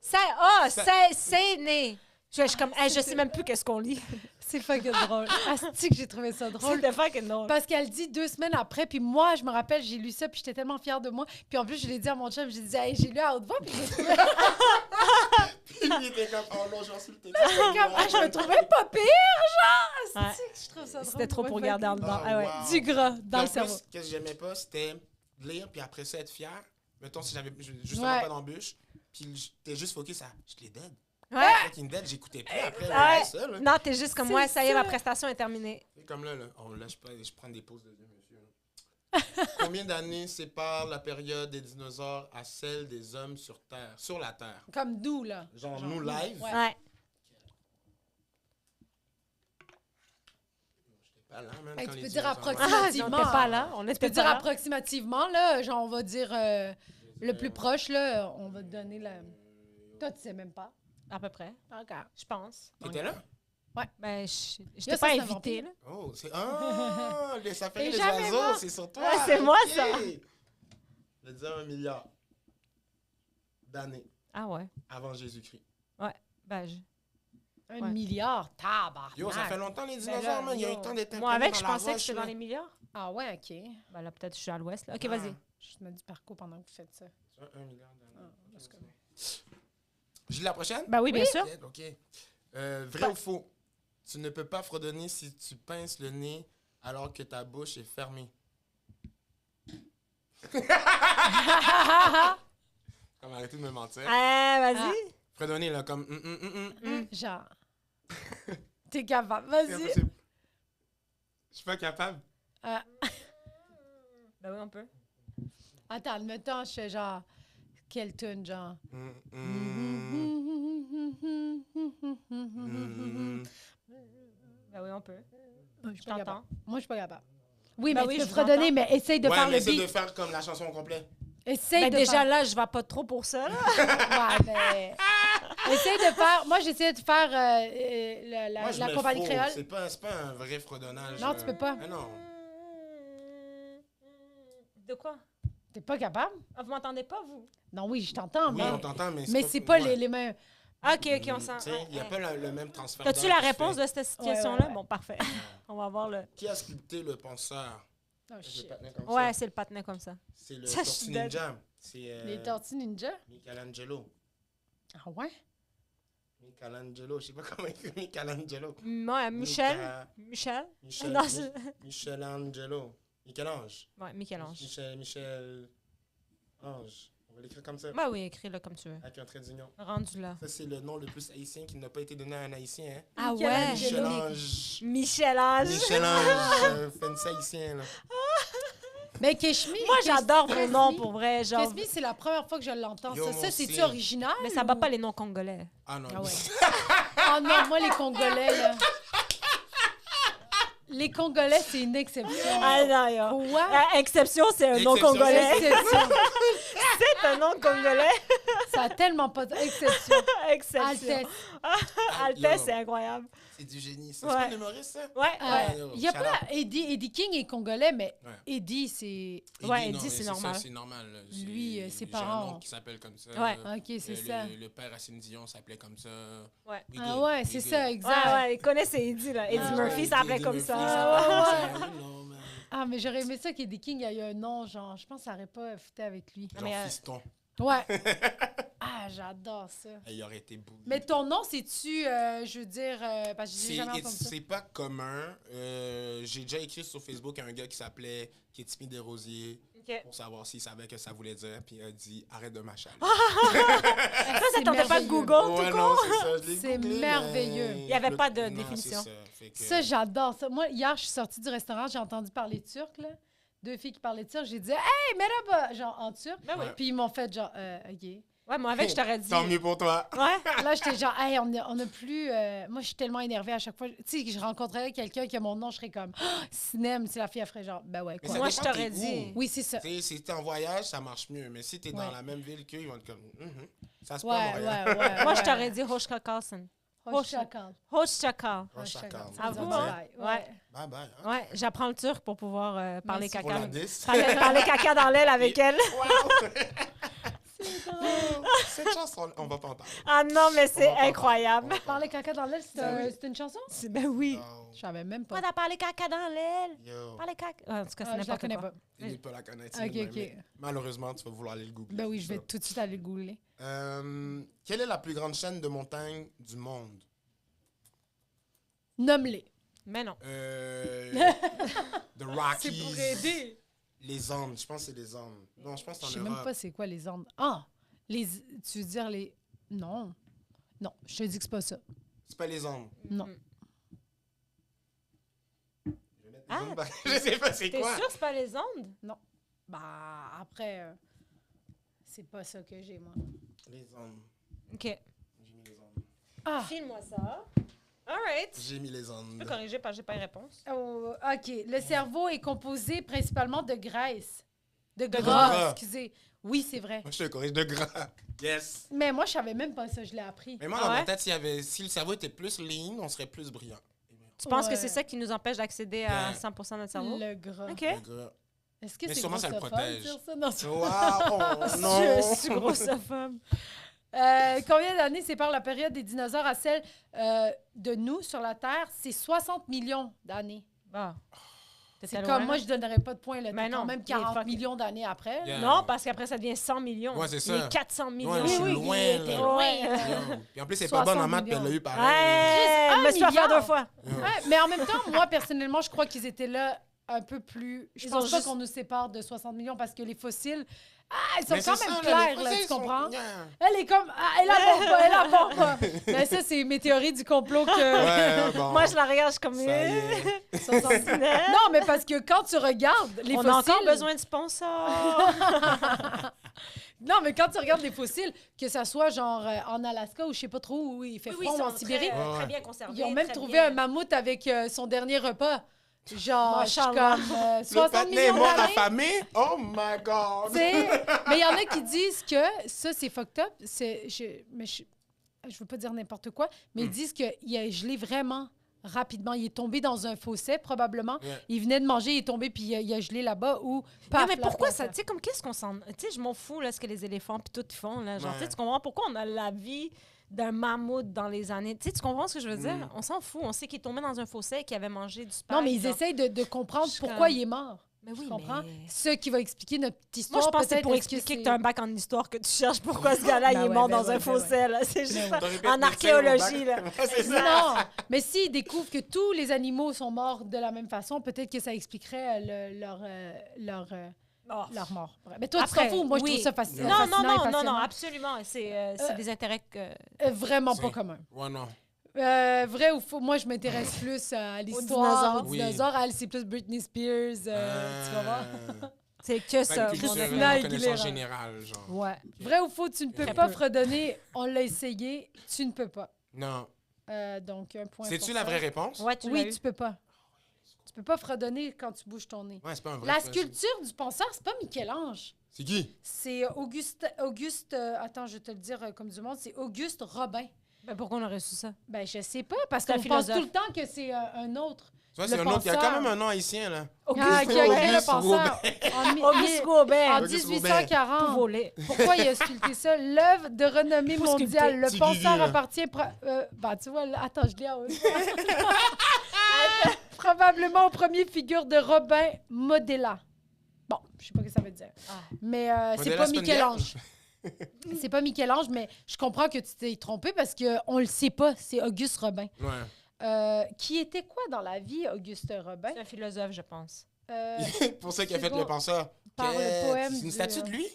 C'est né. Je suis comme, hey, je sais même plus qu'est-ce qu'on lit. C'est fucking drôle. Asti que j'ai trouvé ça drôle. C'était fucking drôle. Parce qu'elle dit 2 semaines après, puis moi, je me rappelle, j'ai lu ça, puis j'étais tellement fière de moi. Puis en plus, je l'ai dit à mon chum, j'ai dit, hey, j'ai lu à haute voix, puis j'ai trouvé Il était comme, oh non, j'en suis le texte. comme, ah, je me trouvais pas pire, genre. Ouais. Asti que je trouve ça drôle. C'était trop pour Ouais, garder en fucking- dedans. Oh, Ah ouais. wow. Du gras dans Puis le en cerveau. plus, qu'est-ce que j'aimais pas, c'était de lire, puis après ça, être fier. Mettons, si j'avais justement Ouais. pas d'embûche, puis j'étais juste focus à, je l'ai dead. Ouais. Fucking dead, j'écoutais plus après, Ouais. ça, là. Non, t'es juste comme, C'est ouais, ça y est, ça. ma prestation est terminée. C'est comme là, on lâche pas, je prends des pauses de vieux monsieur. Combien d'années sépare la période des dinosaures à celle des hommes sur Terre, sur la Terre? Comme nous, là. Genre nous live? Ouais. Ouais. J'étais pas là, man, Hey, quand tu les peux dire dinosaures- approximativement. on était pas là. On Tu peux était dire pas là. approximativement, là, genre, on va dire le plus proche, là, on va te donner la... Toi, tu sais même pas. À peu près, Encore. je pense. T'étais là? Ben, Là, j'étais ça, pas c'est invitée, un là. Oh, c'est... Ah! Ça fait Et les jamais moi. oiseaux, c'est sur toi! Ouais, c'est moi, ok. ça. Je veux dire 1 milliard d'années Ah ouais. avant Jésus-Christ. Ben, Un Ouais. milliard, tabarnak. Yo, ça fait longtemps les Ben dinosaures, là, man. Il y a eu yo. le temps d'être moi, imprimé avec, dans je la pensais que roche, c'était dans là. les milliards. Ah ouais, OK. Ben là, peut-être que je suis à l'ouest, là. OK, Ah. vas-y. Je me dis parcours pendant que vous faites ça. 1 milliard d'années. Ah, parce que- Je lis la prochaine? Ben oui, bien sûr. Ok. Vrai ou faux? Tu ne peux pas fredonner si tu pinces le nez alors que ta bouche est fermée. Comme arrêtez de me mentir. Vas-y. Fredonner, là, comme... Genre. T'es capable. C'est Vas-y. impossible. Je suis pas capable. Ah, Ben oui, on peut. attends, admettons, je fais genre... Quelle tune, genre? Ben oui, on peut. Moi, je suis Je pas t'entends. capable. Moi, je suis pas capable. Oui, Ben mais oui, tu peux je fredonner, t'entends. mais essaye de Ouais, faire mais le essaie de beat. faire comme la chanson au complet. Essaye Ben de déjà, faire... là, je vais pas trop pour ça, là. Ouais, mais... Essaye de faire... Moi, j'essaie de faire Moi, je la mets compagnie faux. créole. C'est pas un vrai fredonnage. Non, tu peux pas. Ah non. De quoi? T'es pas capable? Ah, vous m'entendez pas, vous? Non, oui, je t'entends, Oui, mais... on t'entend, mais Mais c'est pas ouais. les mêmes... OK, on s'en... Tu sais, il n'y a pas le même transfert. As-tu d'âge la qui se réponse fait. de cette situation-là? ouais. Bon, parfait. On va voir le... Qui a sculpté le penseur? Oh, Je shit. vais pas tenir comme Ouais, ça. c'est le patinet comme ça. C'est le Ça, je Tortue suis dead. Ninja. C'est Les Tortues Ninja? Michelangelo. Ah ouais? Michelangelo, je sais pas comment écrire Michelangelo. Moi, Michel. Michel. Non, Michelangelo. Michel-Ange. Ouais, Michel-Ange. Michel Ange. On va l'écrire comme ça. Ben oui, écris-le comme tu veux. Avec un trait d'union. Rendu là. Ça, c'est le nom le plus haïtien qui n'a pas été donné à un haïtien. Hein? Ah ouais? Michelangelo. Michel-Ange. Michel-Ange. Michel-Ange. Fancy haïtien, là. Mais Keshmi... Moi, j'adore vos Keshmi- noms, pour vrai. Genre... Keshmi, c'est la première fois que je l'entends. Yo, Ça, moi ça aussi. c'est-tu original? Mais ça ou- bat pas les noms congolais. Ah non. Ah ouais. Oh non, moi, les Congolais, là... Les Congolais, c'est une exception. Ah non, yo. Quoi? Exception, c'est un nom Exception, congolais. Exception. C'est un nom congolais. Ça a tellement pas d'exception. Exception. Altesse. Altesse, Yo. c'est incroyable. C'est du génie. Ça, Ouais. c'est pas un humoriste, ça? Ouais. Il y a shout pas out. Eddie King est congolais, mais Ouais. Eddie, c'est... Ouais, non, Eddie, mais c'est ça, normal. c'est normal. là. Lui, ses j'ai un parents. oncle qui s'appelle comme ça. Ouais. OK, c'est ça. Le père à Céline Dion s'appelait comme ça. Ouais. We Ah good, ouais, we c'est good. ça, exact. Ouais, il connaissait Eddie, là. Eddie Ah, Murphy ouais. s'appelait Eddie comme Murphy, ça. s'appelait comme ça. Non, man. Ah, mais j'aurais aimé ça qu'Eddie King ait un nom, genre, je pense que ça n'aurait pas fité avec lui. Genre Mais, fiston. Ouais. Ah, j'adore ça. Il aurait été boulé. Mais ton nom, c'est-tu, je veux dire, parce que j'ai jamais entendu ça. C'est pas commun. J'ai déjà écrit sur Facebook à un gars qui s'appelait Ketimi Desrosiers OK. pour savoir s'il savait que ça voulait dire. Puis il a dit arrête de m'achaler. Ça tentait pas de Google, tout Ouais, court? non, c'est ça. Je l'ai C'est googlé, merveilleux. mais Il y avait pas de non, définition. c'est ça. Fait que- Ça, j'adore ça. Moi, hier, je suis sortie du restaurant, j'ai entendu parler turc, là. 2 filles qui parlaient turc. J'ai dit « Hey, merhaba! » genre en turc. Ben oui. Ouais. Puis ils m'ont fait genre « OK. » Ouais, moi, avec, je t'aurais dit. Tant mieux pour toi. Ouais. Là, j'étais genre « Hey, on a plus... Moi, je suis tellement énervée à chaque fois. Tu sais, que je rencontrerais quelqu'un qui a mon nom, je serais comme « Sinem! » Si la fille, elle ferait genre « Ben ouais, Mais quoi. ça Moi, je dépend t'aurais t'es dit. où. Oui, c'est ça. Tu sais, si t'es en voyage, ça marche mieux. Mais si t'es dans Ouais. la même ville qu'eux, ils vont être comme ça se Ouais, peut, ouais, Montréal. ouais. Moi, je t'aurais dit Hoshka Carlson. Hoşçakal. Hoshchakal. Hoşçakal. À vous, Bye hein? bye. Ouais. Bye bye. Hein? Ouais, j'apprends le turc pour pouvoir parler Merci. Pour caca. la 10. Parler caca dans l'aile avec elle. Wow! Cette chanson, on va pas en parler. Ah non, mais c'est On va pas en incroyable. parler. Parler caca dans l'aile, c'est une chanson? Ben oui. Non. Je savais même pas. Pourquoi t'as parlé caca dans l'aile? Yo, Parler caca. Ah, en tout cas, c'est Ah, je la n'importe connais quoi. pas. tu ne pas la connaître. Ok, mais ok. malheureusement, tu vas vouloir aller le googler. Ben oui, je vais Ça. tout de suite aller le googler. Quelle est la plus grande chaîne de montagnes du monde? Nomme-les. Mais non. The Rockies. aider. Les Andes. Je pense que c'est les Andes. Non, je pense que Je c'est sais en même Europe. pas c'est quoi les Andes. Ah! Tu veux dire les... Non. Non, je te dis que c'est pas ça. C'est pas les Andes. Non. Ah, Je sais pas c'est T'es quoi. sûr que c'est pas les ondes? Bah, après, c'est pas ça que j'ai, moi. Les Andes. OK. J'ai mis les Andes. Ah! File-moi ça. All right. J'ai mis les Je Andes. peux corriger parce que j'ai pas de réponse. Oh, OK. Le cerveau est composé principalement de graisse. De gras. gras, excusez. Oui, c'est vrai. Moi, je te corrige de gras. Yes. Mais moi, je savais même pas ça, je l'ai appris. Mais moi, Ah dans ouais? ma tête, si le cerveau était plus lean, on serait plus brillant. Tu penses Ouais. que c'est ça qui nous empêche d'accéder à Ouais. 100% de notre cerveau? Le gras. OK. Le gras. Est-ce que Mais c'est sûrement, ça le grossophobe de protège. dire ça? Non, c'est- Wow! Oh, non! Je suis grossophobe. Combien d'années sépare la période des dinosaures à celle de nous sur la Terre? C'est 60 millions d'années. Ah. C'est comme, moi, je donnerais pas de points. Là. Mais T'es non, quand même il est 40 fuck- millions d'années après. là. Yeah. Non, parce qu'après, ça devient 100 millions. Ouais, c'est Il ça. est 400 millions. Ouais, je suis Oui, loin, il là. était Ouais. loin. Yo. Puis en plus, c'est pas bonne en 60 maths, puis elle l'a eu Ouais, pareil. Chris, me suis fait faire milliard. 2 fois. Yo. Ouais, mais en même temps, moi, personnellement, je crois qu'ils étaient là un peu plus... Je Ils pense ont pas juste- qu'on nous sépare de 60 millions parce que les fossiles, ils sont Mais quand c'est même ça, clairs, les là, fossiles tu comprends? sont- Yeah. Elle est comme... elle aborde pas, elle aborde pas. Mais ça, c'est mes théories du complot que... Ouais, bon. Moi, je la regarde, je suis comme... Ça y est. 60 Non, mais parce que quand tu regardes les On fossiles... a encore besoin de sponsors. Non, mais quand tu regardes les fossiles, que ça soit genre en Alaska ou je sais pas trop où il fait Oui, froid ils ou en sont Sibérie, Ouais, ouais. très bien conservés. ils ont même très trouvé bien. un mammouth avec son dernier repas. Genre, je suis Machallah. comme Le 60 patinet est millions mort d'années. affamé? Oh my God! Tu sais, mais il y en a qui disent que ça, c'est fucked up. Je veux pas dire n'importe quoi, mais ils disent qu'il a gelé vraiment rapidement. Il est tombé dans un fossé, probablement. Yeah. Il venait de manger, il est tombé, puis il a gelé là-bas ou Ouais, paf, mais la pourquoi place, ça? là. Tu sais, comme qu'est-ce qu'on s'en. Tu sais, je m'en fous, là, ce que les éléphants puis tout ils font, là. Genre, Ouais. tu sais, tu comprends pourquoi on a la vie d'un mammouth dans les années. Tu sais, tu comprends ce que je veux dire? Mm. On s'en fout. On sait qu'il est tombé dans un fossé et qu'il avait mangé du spag. Non, mais ils genre. essayent de comprendre Je suis pourquoi comme- il est mort. Mais oui, Tu comprends? mais... Ce qui va expliquer notre histoire. Moi, je pense que c'est peut-être, pour est-ce expliquer que c'est- tu as un bac en histoire que tu cherches pourquoi ce gars-là, il Ben est ouais, mort ben dans ouais, un ben fossé, là. C'est juste ça. T'aurais pu être En médecin archéologie, au là. bac. Ouais, c'est ça. Non, mais s'ils découvrent que tous les animaux sont morts de la même façon, peut-être que ça expliquerait Oh. leur mort. Mais toi, tu Après, t'en fous? Moi, je oui. trouve ça fascinant. Non, non, fascinant et non, non, non, passionnant. absolument. C'est des intérêts que... Vraiment pas C'est- commun. Ouais, non. Vrai ou faux? Moi, je m'intéresse plus à l'histoire, aux Oui. dinosaures. Elle, c'est plus Britney Spears. Tu vas voir? C'est que ça. Pas mon culturelle, Christina ami. Aguilera. connaissance générale, genre. Ouais. Vrai ou faux? Tu ne peux Très pas peu. fredonner. On l'a essayé. Tu ne peux pas. Non. Donc, un point. C'est-tu pour la ça. vraie réponse? Ouais, tu l'as Oui, eu. tu peux pas. Tu peux pas fredonner quand tu bouges ton nez. Ouais, c'est pas un vrai. La sculpture du penseur, c'est pas Michel-Ange. C'est qui? C'est Auguste attends, je vais te le dire comme du monde, c'est Auguste Robin. Ben, pourquoi on aurait su ça? Ben, je sais pas, parce C'est un qu'on pense philosophe. tout le temps que c'est un autre. Tu vois, Le c'est un autre. Il y a penseur. quand même un nom haïtien, là. Ah, qui a créé le Auguste penseur Auguste Robert. en Auguste 1840. Pour voler. Pourquoi il a sculpté ça? L'œuvre de renommée Pour mondiale. sculpter. Le C'est penseur Guigui, là. appartient... ben, tu vois, là, attends, je l'ai en haut. Probablement aux premières figures de Robin Modella. Bon, je sais pas ce que ça veut dire. Ah. Mais c'est Modella, pas c'est une Michel-Ange. C'est pas Michel-Ange, mais je comprends que tu t'es trompé parce qu'on le sait pas. C'est Auguste Robin. Ouais. Qui était quoi dans la vie, Auguste Robin? C'est un philosophe, je pense. Pour ça qu'il a c'est fait bon. le penseur. Par le poème C'est une du- statue de lui?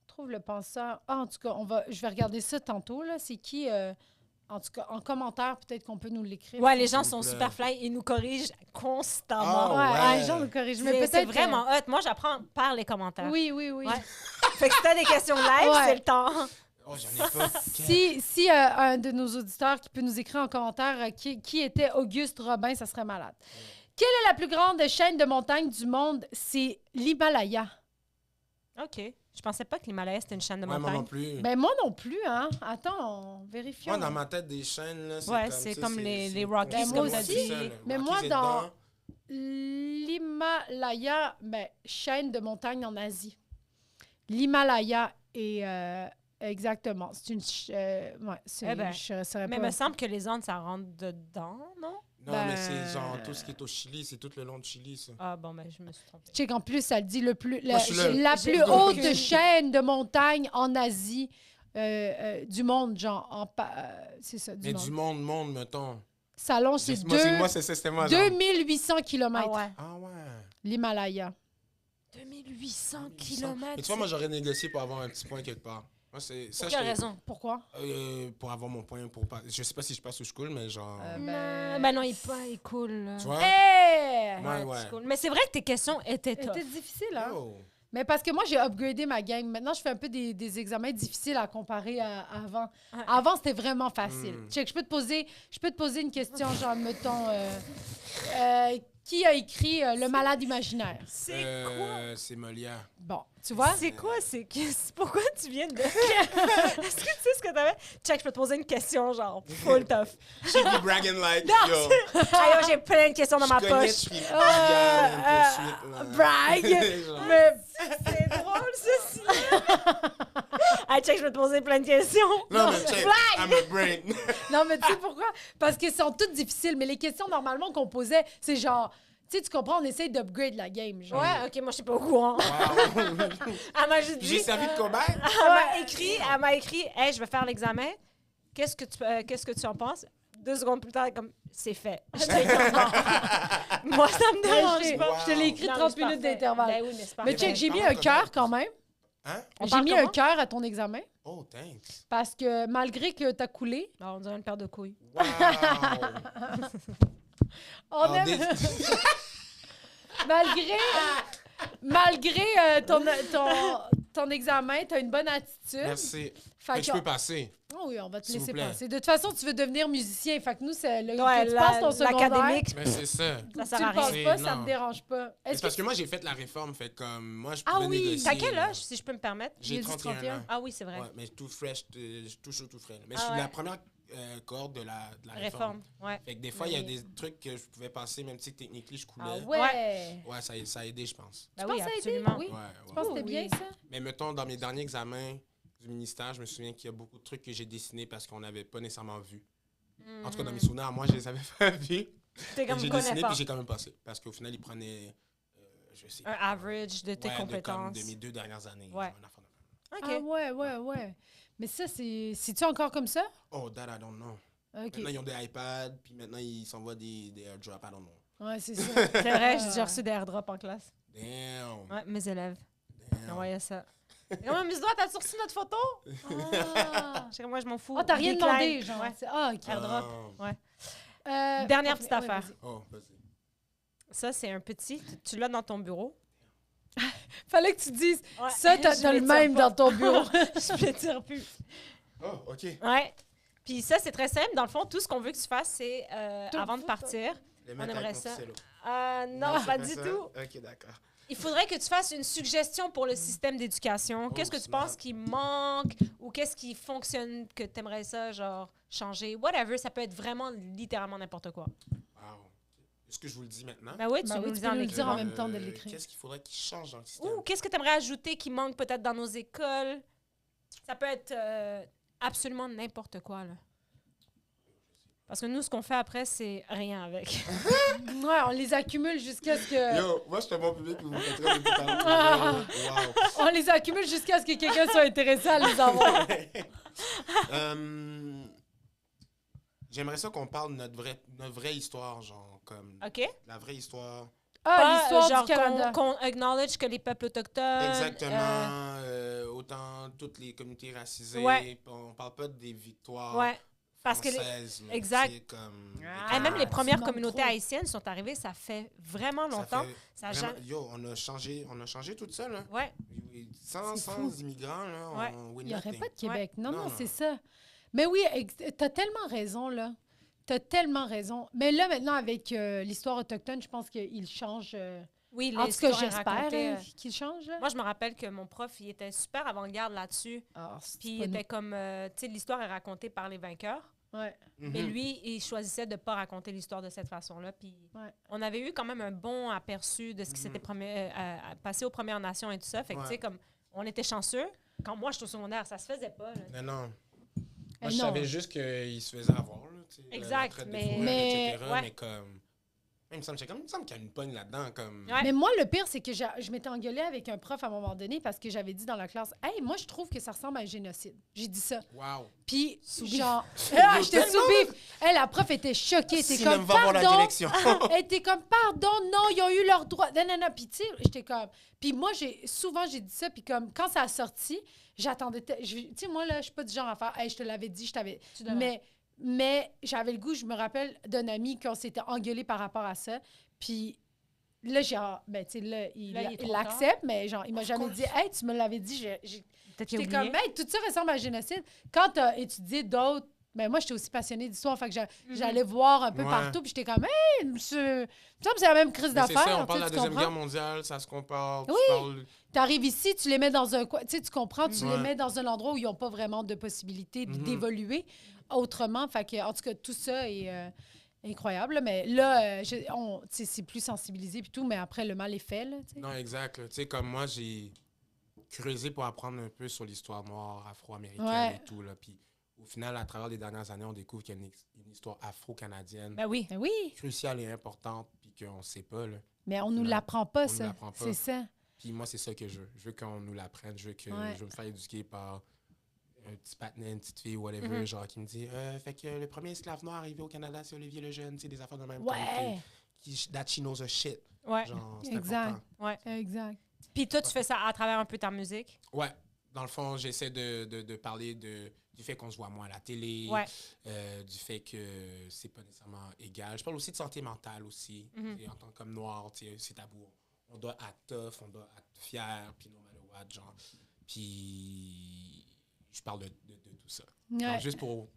Trouve le penseur. Ah, en tout cas, je vais regarder ça tantôt. Là. C'est qui? En tout cas, en commentaire, peut-être qu'on peut nous l'écrire. Ouais, les gens S'il sont vous plaît. super fly et nous corrigent constamment. Ah, Ouais, ouais. les gens nous corrigent. Mais C'est peut-être. vraiment hot. Moi, j'apprends par les commentaires. Oui, oui, oui. Ouais. Fait que si t'as des questions live, Ouais. c'est le temps. Oh, j'en ai pas. Si un de nos auditeurs qui peut nous écrire en commentaire qui était Auguste Robin, ça serait malade. Quelle est la plus grande chaîne de montagnes du monde? C'est l'Himalaya. OK. Je pensais pas que l'Himalaya, c'était une chaîne de Ouais, moi montagne. non plus. Ben moi non plus, hein. Attends, vérifions. Moi, dans ma tête, des chaînes, là, Ouais, comme, c'est tu sais, comme les c'est Rockies, Ben, moi comme t'as aussi. dit. Mais Rockies moi, est dans dedans. l'Himalaya, ben, chaîne de montagnes en Asie. L'Himalaya est exactement. C'est une. Ouais, c'est. Eh ben, je saurais Mais pas. il me semble que les Andes, ça rentre dedans, non? Non, Ben, mais c'est genre tout ce qui est au Chili, c'est tout le long de Chili, ça. Ah, bon, ben, je me suis trompée. Check, en plus, ça le dit Moi, je suis là. la J'ai plus aucune- haute chaîne de montagnes en Asie du monde, genre. C'est ça, du Mais monde. du monde, mettons. Ça longe, c'est Moi, c'était moi, genre. 2800 km. Ah ouais. Ah ouais. L'Himalaya. 2800 Mais km. tu vois, moi, j'aurais négocié pour avoir un petit point quelque part. Moi, c'est ça. Pour quelle raison? Pourquoi? Pour avoir mon point, je sais pas si je passe ou je coule, mais genre. Ben non, il est cool. là. Tu vois? Hey! Ouais, ouais. C'est cool. Mais c'est vrai que tes questions étaient tough. C'était difficile, hein? Oh. Mais parce que moi, j'ai upgradé ma game. Maintenant, je fais un peu des examens difficiles à comparer à avant. Ouais. Avant, c'était vraiment facile. Hmm. Check, je peux te poser une question, genre, mettons, qui a écrit Le Malade imaginaire? C'est quoi? C'est Molière. Bon, tu vois? C'est quoi? Pourquoi tu viens de... Est-ce que tu sais ce que t'avais? Check, je peux te poser une question, genre, full tough. She be bragging like, yo. Ah, yo, j'ai plein de questions dans ma Je connais, poche. je suis regarde, une poursuite, là. brag! Genre. Mais C'est drôle, ceci. Ah, check, je vais te poser plein de questions. Non, mais check, I'm a brain. non, mais tu sais pourquoi? Parce qu'elles sont toutes difficiles. Mais les questions, normalement, qu'on posait, c'est genre... Tu sais, tu comprends, on essaye d'upgrade la game. Genre. Ouais, OK, moi, je suis pas au courant. Wow. Elle m'a juste J'ai dit... servi de cobaye. Elle m'a écrit, hey, je vais faire l'examen. Qu'est-ce que tu en penses? 2 secondes plus tard, comme, c'est fait. J'étais comme, non. Moi, ça me dérange pas. Je te l'ai écrit Non, 30 mais c'est minutes parfait. d'intervalle. Ben oui, mais c'est Mais parfait. check, j'ai mis parle un comment? cœur quand même. Hein? On J'ai parle mis comment? un cœur à ton examen Oh, thanks. parce que malgré que t'as coulé, Ah, on dirait une paire de couilles. Wow. on Ah, aime... malgré ton examen, t'as une bonne attitude. Merci. Fait Fait que je que- peux passer. Oh oui, on va te S'il vous laisser plaît. passer. De toute façon, tu veux devenir musicien. Fait que nous, c'est le Ouais, que tu passes ton secondaire. l'académique, Mais c'est ça. Tu ça sert à le passes rien. pas, ça Non. me dérange pas. C'est Est-ce parce que que moi, j'ai fait la réforme. Fait comme moi, je Ah pouvais oui. négocier. T'as quel âge, si je peux me permettre? Il J'ai a dit 31 31. ans. Ah oui, c'est vrai. Ouais, mais tout fresh, tout chaud, tout frais. Mais Ah je suis ouais. la première cohorte de la Réforme, ouais. Fait que des fois, il y a Mais- des trucs que je pouvais passer, même si techniquement, je coulais. Ah ouais. Ouais, ça a aidé, je pense. Ben Tu oui, penses que ça a aidé? absolument. Oui. Ouais, Tu ouais. penses que c'était Oui. bien, ça? Mais mettons, dans mes derniers examens du ministère, je me souviens qu'il y a beaucoup de trucs que j'ai dessinés parce qu'on n'avait pas nécessairement vu. En tout cas, dans mes souvenirs, moi, je les avais pas vus. T'es Et comme j'ai connais dessiné, pas. puis j'ai quand même passé. Parce qu'au final, ils prenaient, je sais Un average de tes ouais, comme compétences. de mes 2 dernières années. Ouais. genre, un enfant de- OK. Ah ouais, ouais, ouais. Mais ça, c'est-tu encore comme ça? Oh, that I don't know. OK. Maintenant, ils ont des iPads, puis maintenant, ils s'envoient des airdrops, I don't know. Ouais, c'est ça. C'est vrai, j'ai déjà reçu des airdrops en classe. Damn. Ouais, mes élèves. Damn. Ils envoyaient ça. Comment, Miss Droite, t'as reçu notre photo? Ah, J'ai comme, moi, je m'en fous. Ah, t'as rien Decline. demandé, genre. Ouais. Ah, OK. Airdrop. Ah. Dernière parfait. petite Ouais, affaire. vas-y. Oh, vas-y. Ça, c'est un petit. Tu l'as dans ton bureau. Fallait que tu dises, Ouais. ça, t'as Je le l'étire même pas. dans ton bureau. Je l'étire plus. Oh, OK. Ouais. Puis ça, c'est très simple. Dans le fond, tout ce qu'on veut que tu fasses, c'est Tout avant de fou, partir, Les On mettre aimerait avec mon ça. stylo. Non, pas c'est du ça? tout. Ok, d'accord. Il faudrait que tu fasses une suggestion pour le système d'éducation. Qu'est-ce que tu snap. penses qui manque ou qu'est-ce qui fonctionne que tu aimerais ça, genre, changer? Whatever, ça peut être vraiment littéralement n'importe quoi. Wow. Est-ce que je vous le dis maintenant? Ben oui, tu Ben nous oui, le tu dis peux en nous le dire en écrivant. même temps de l'écrire. Qu'est-ce qu'il faudrait qu'il change dans le système? Ou qu'est-ce que tu aimerais ajouter qui manque peut-être dans nos écoles? Ça peut être absolument n'importe quoi, là. Parce que nous, ce qu'on fait après, c'est rien avec. Ouais, on les accumule jusqu'à ce que... Yo, moi, je suis un bon public, vous me faites très depuis tantôt. Wow. On les accumule jusqu'à ce que quelqu'un soit intéressé à les avoir. J'aimerais ça qu'on parle de notre vraie histoire, genre, comme OK? la vraie histoire. Ah, Pas, l'histoire genre du Canada. qu'on acknowledge que les peuples autochtones... Exactement. Autant toutes les communautés racisées. Ouais. On parle pas des victoires ouais. Parce que françaises. là, exact. tu sais, comme, Ah, même les premières tu communautés manques trop. haïtiennes sont arrivées, ça fait vraiment ça longtemps. fait Ça a vraiment- jamais... Yo, on a changé tout ça, là. Ouais. Oui, C'est sans fou. immigrants, là, Ouais. on Il n'y aurait nothing. pas de Québec. Non, Non, non, non. c'est ça. Mais oui, t'as tellement raison, là. T'as tellement raison. Mais là, maintenant, avec l'histoire autochtone, je pense qu'il change. Oui, En tout cas, l'histoire est j'espère racontée, qu'il change. Là. Moi, je me rappelle que mon prof, il était super avant-garde là-dessus. Ah, c'est Puis il pas était comme, tu sais, l'histoire est racontée par les vainqueurs. nous. Ouais. Mais Mhm. lui, il choisissait de ne pas raconter l'histoire de cette façon-là. Puis Ouais. on avait eu quand même un bon aperçu de ce qui s'était passé aux Premières Nations et tout ça. Fait que, tu sais, Ouais. comme, on était chanceux. Quand moi, j'étais au secondaire, ça se faisait pas. Là. Non. Eh Moi, je non. savais juste qu'il se faisait avoir, là, tu sais, Exact, la traite des mais- fourrures, etc. ouais. Mais comme... Il me semble qu'il y a une pogne là-dedans, comme... Ouais. Mais moi, le pire, c'est que je m'étais engueulée avec un prof à un moment donné parce que j'avais dit dans la classe, hey, moi, je trouve que ça ressemble à un génocide. J'ai dit ça. Wow. Puis, Sous-bif. genre, ah, j'étais sous-bif. Hey, la prof était choquée. T'es Sinem comme, va voir la pardon. direction. Elle était comme, pardon, non, ils ont eu leur droit. Non, non, non. Puis, tu sais, j'étais comme. Puis, moi, souvent, j'ai dit ça. Puis, comme, quand ça a sorti, j'attendais. Tu sais, moi, là, je suis pas du genre à faire, hey, je te l'avais dit, je t'avais. Tu devrais. Mais j'avais le goût, je me rappelle d'un ami qu'on s'était engueulé par rapport à ça. Puis, là, genre, ben, tu sais, là, il est trop l'accepte, mais genre, il m'a jamais dit, hey, tu me l'avais dit, Peut-être qu'il a j'étais oublié. comme, hey, tout ça ressemble à un génocide. Quand tu as étudié d'autres, ben moi, j'étais aussi passionnée d'histoire, fait que j'allais voir un peu Ouais. partout, puis j'étais comme, hey, monsieur, il me semble que c'est la même crise Mais c'est d'affaires. ça, on tu parle sais, de la tu Deuxième comprends? Guerre mondiale, ça se compare. Oui. Tu parles... Tu arrives ici, tu les mets dans un coin, tu sais, tu comprends, tu les Ouais. mets dans un endroit où ils n'ont pas vraiment de possibilité Mhm. d'évoluer autrement. Fait que, en tout cas, tout ça est incroyable. Là, mais là, tu sais, c'est plus sensibilisé puis tout, mais après, le mal est fait. Là, tu sais. Non, exact. là. Tu sais, comme moi, j'ai creusé pour apprendre un peu sur l'histoire noire, afro-américaine Ouais. et tout. Là. Puis au final, à travers les dernières années, on découvre qu'il y a une histoire afro-canadienne Ben oui. Ben oui, cruciale et importante, puis qu'on ne sait pas. Là. mais on nous Non, l'apprend pas, on nous ça. l'apprend pas. C'est ça. Puis moi, c'est ça que je veux. Je veux qu'on nous l'apprenne. Je veux, Ouais. je veux me faire éduquer par un petit patinet, une petite fille, whatever, Mhm. genre qui me dit fait que le premier esclave noir arrivé au Canada, c'est Olivier Lejeune, tu sais, des affaires de même. Ouais, That she knows her shit. Ouais. Genre, c'est Exact. important. Ouais. exact. Puis toi, tu fais ça à travers un peu ta musique. Ouais. Dans le fond, j'essaie de parler du fait qu'on se voit moins à la télé, Ouais. du fait que c'est pas nécessairement égal. Je parle aussi de santé mentale aussi. Mhm. Tu sais, en tant qu'homme noir, tu sais, c'est tabou. On doit être tough, on doit être fier, puis no matter what, genre. Puis je parle de tout ça. Ouais. Donc, juste pour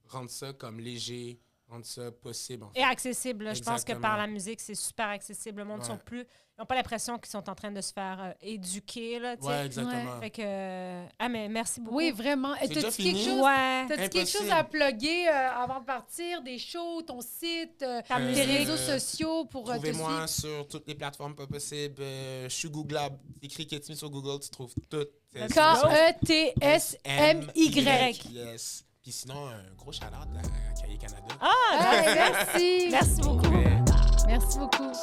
rendre ça comme léger, rendre ça possible. En fait. Et accessible. là. Je pense que Exactement. par la musique, c'est super accessible. Le monde Ouais. sont plus... Ils n'ont pas l'impression qu'ils sont en train de se faire éduquer. Là, tu sais. Ouais, exactement. Fait que... Ah, mais merci beaucoup. Oui, vraiment. Et C'est déjà t'as-tu quelque fini? chose? Ouais. T'as-tu quelque chose Impossible. à plugger avant de partir? Des shows, ton site, Ta tes musique. réseaux sociaux pour te Trouvez-moi suivre? sur toutes les plateformes pas possibles. Je suis googlable. Écris Ketmi sur Google, tu trouves tout. Let's K-E-T-S-M-Y. Yes. Puis sinon, un gros shout-out à Cahiers Canada. Ah, Merci. merci beaucoup. Ouais. Merci beaucoup.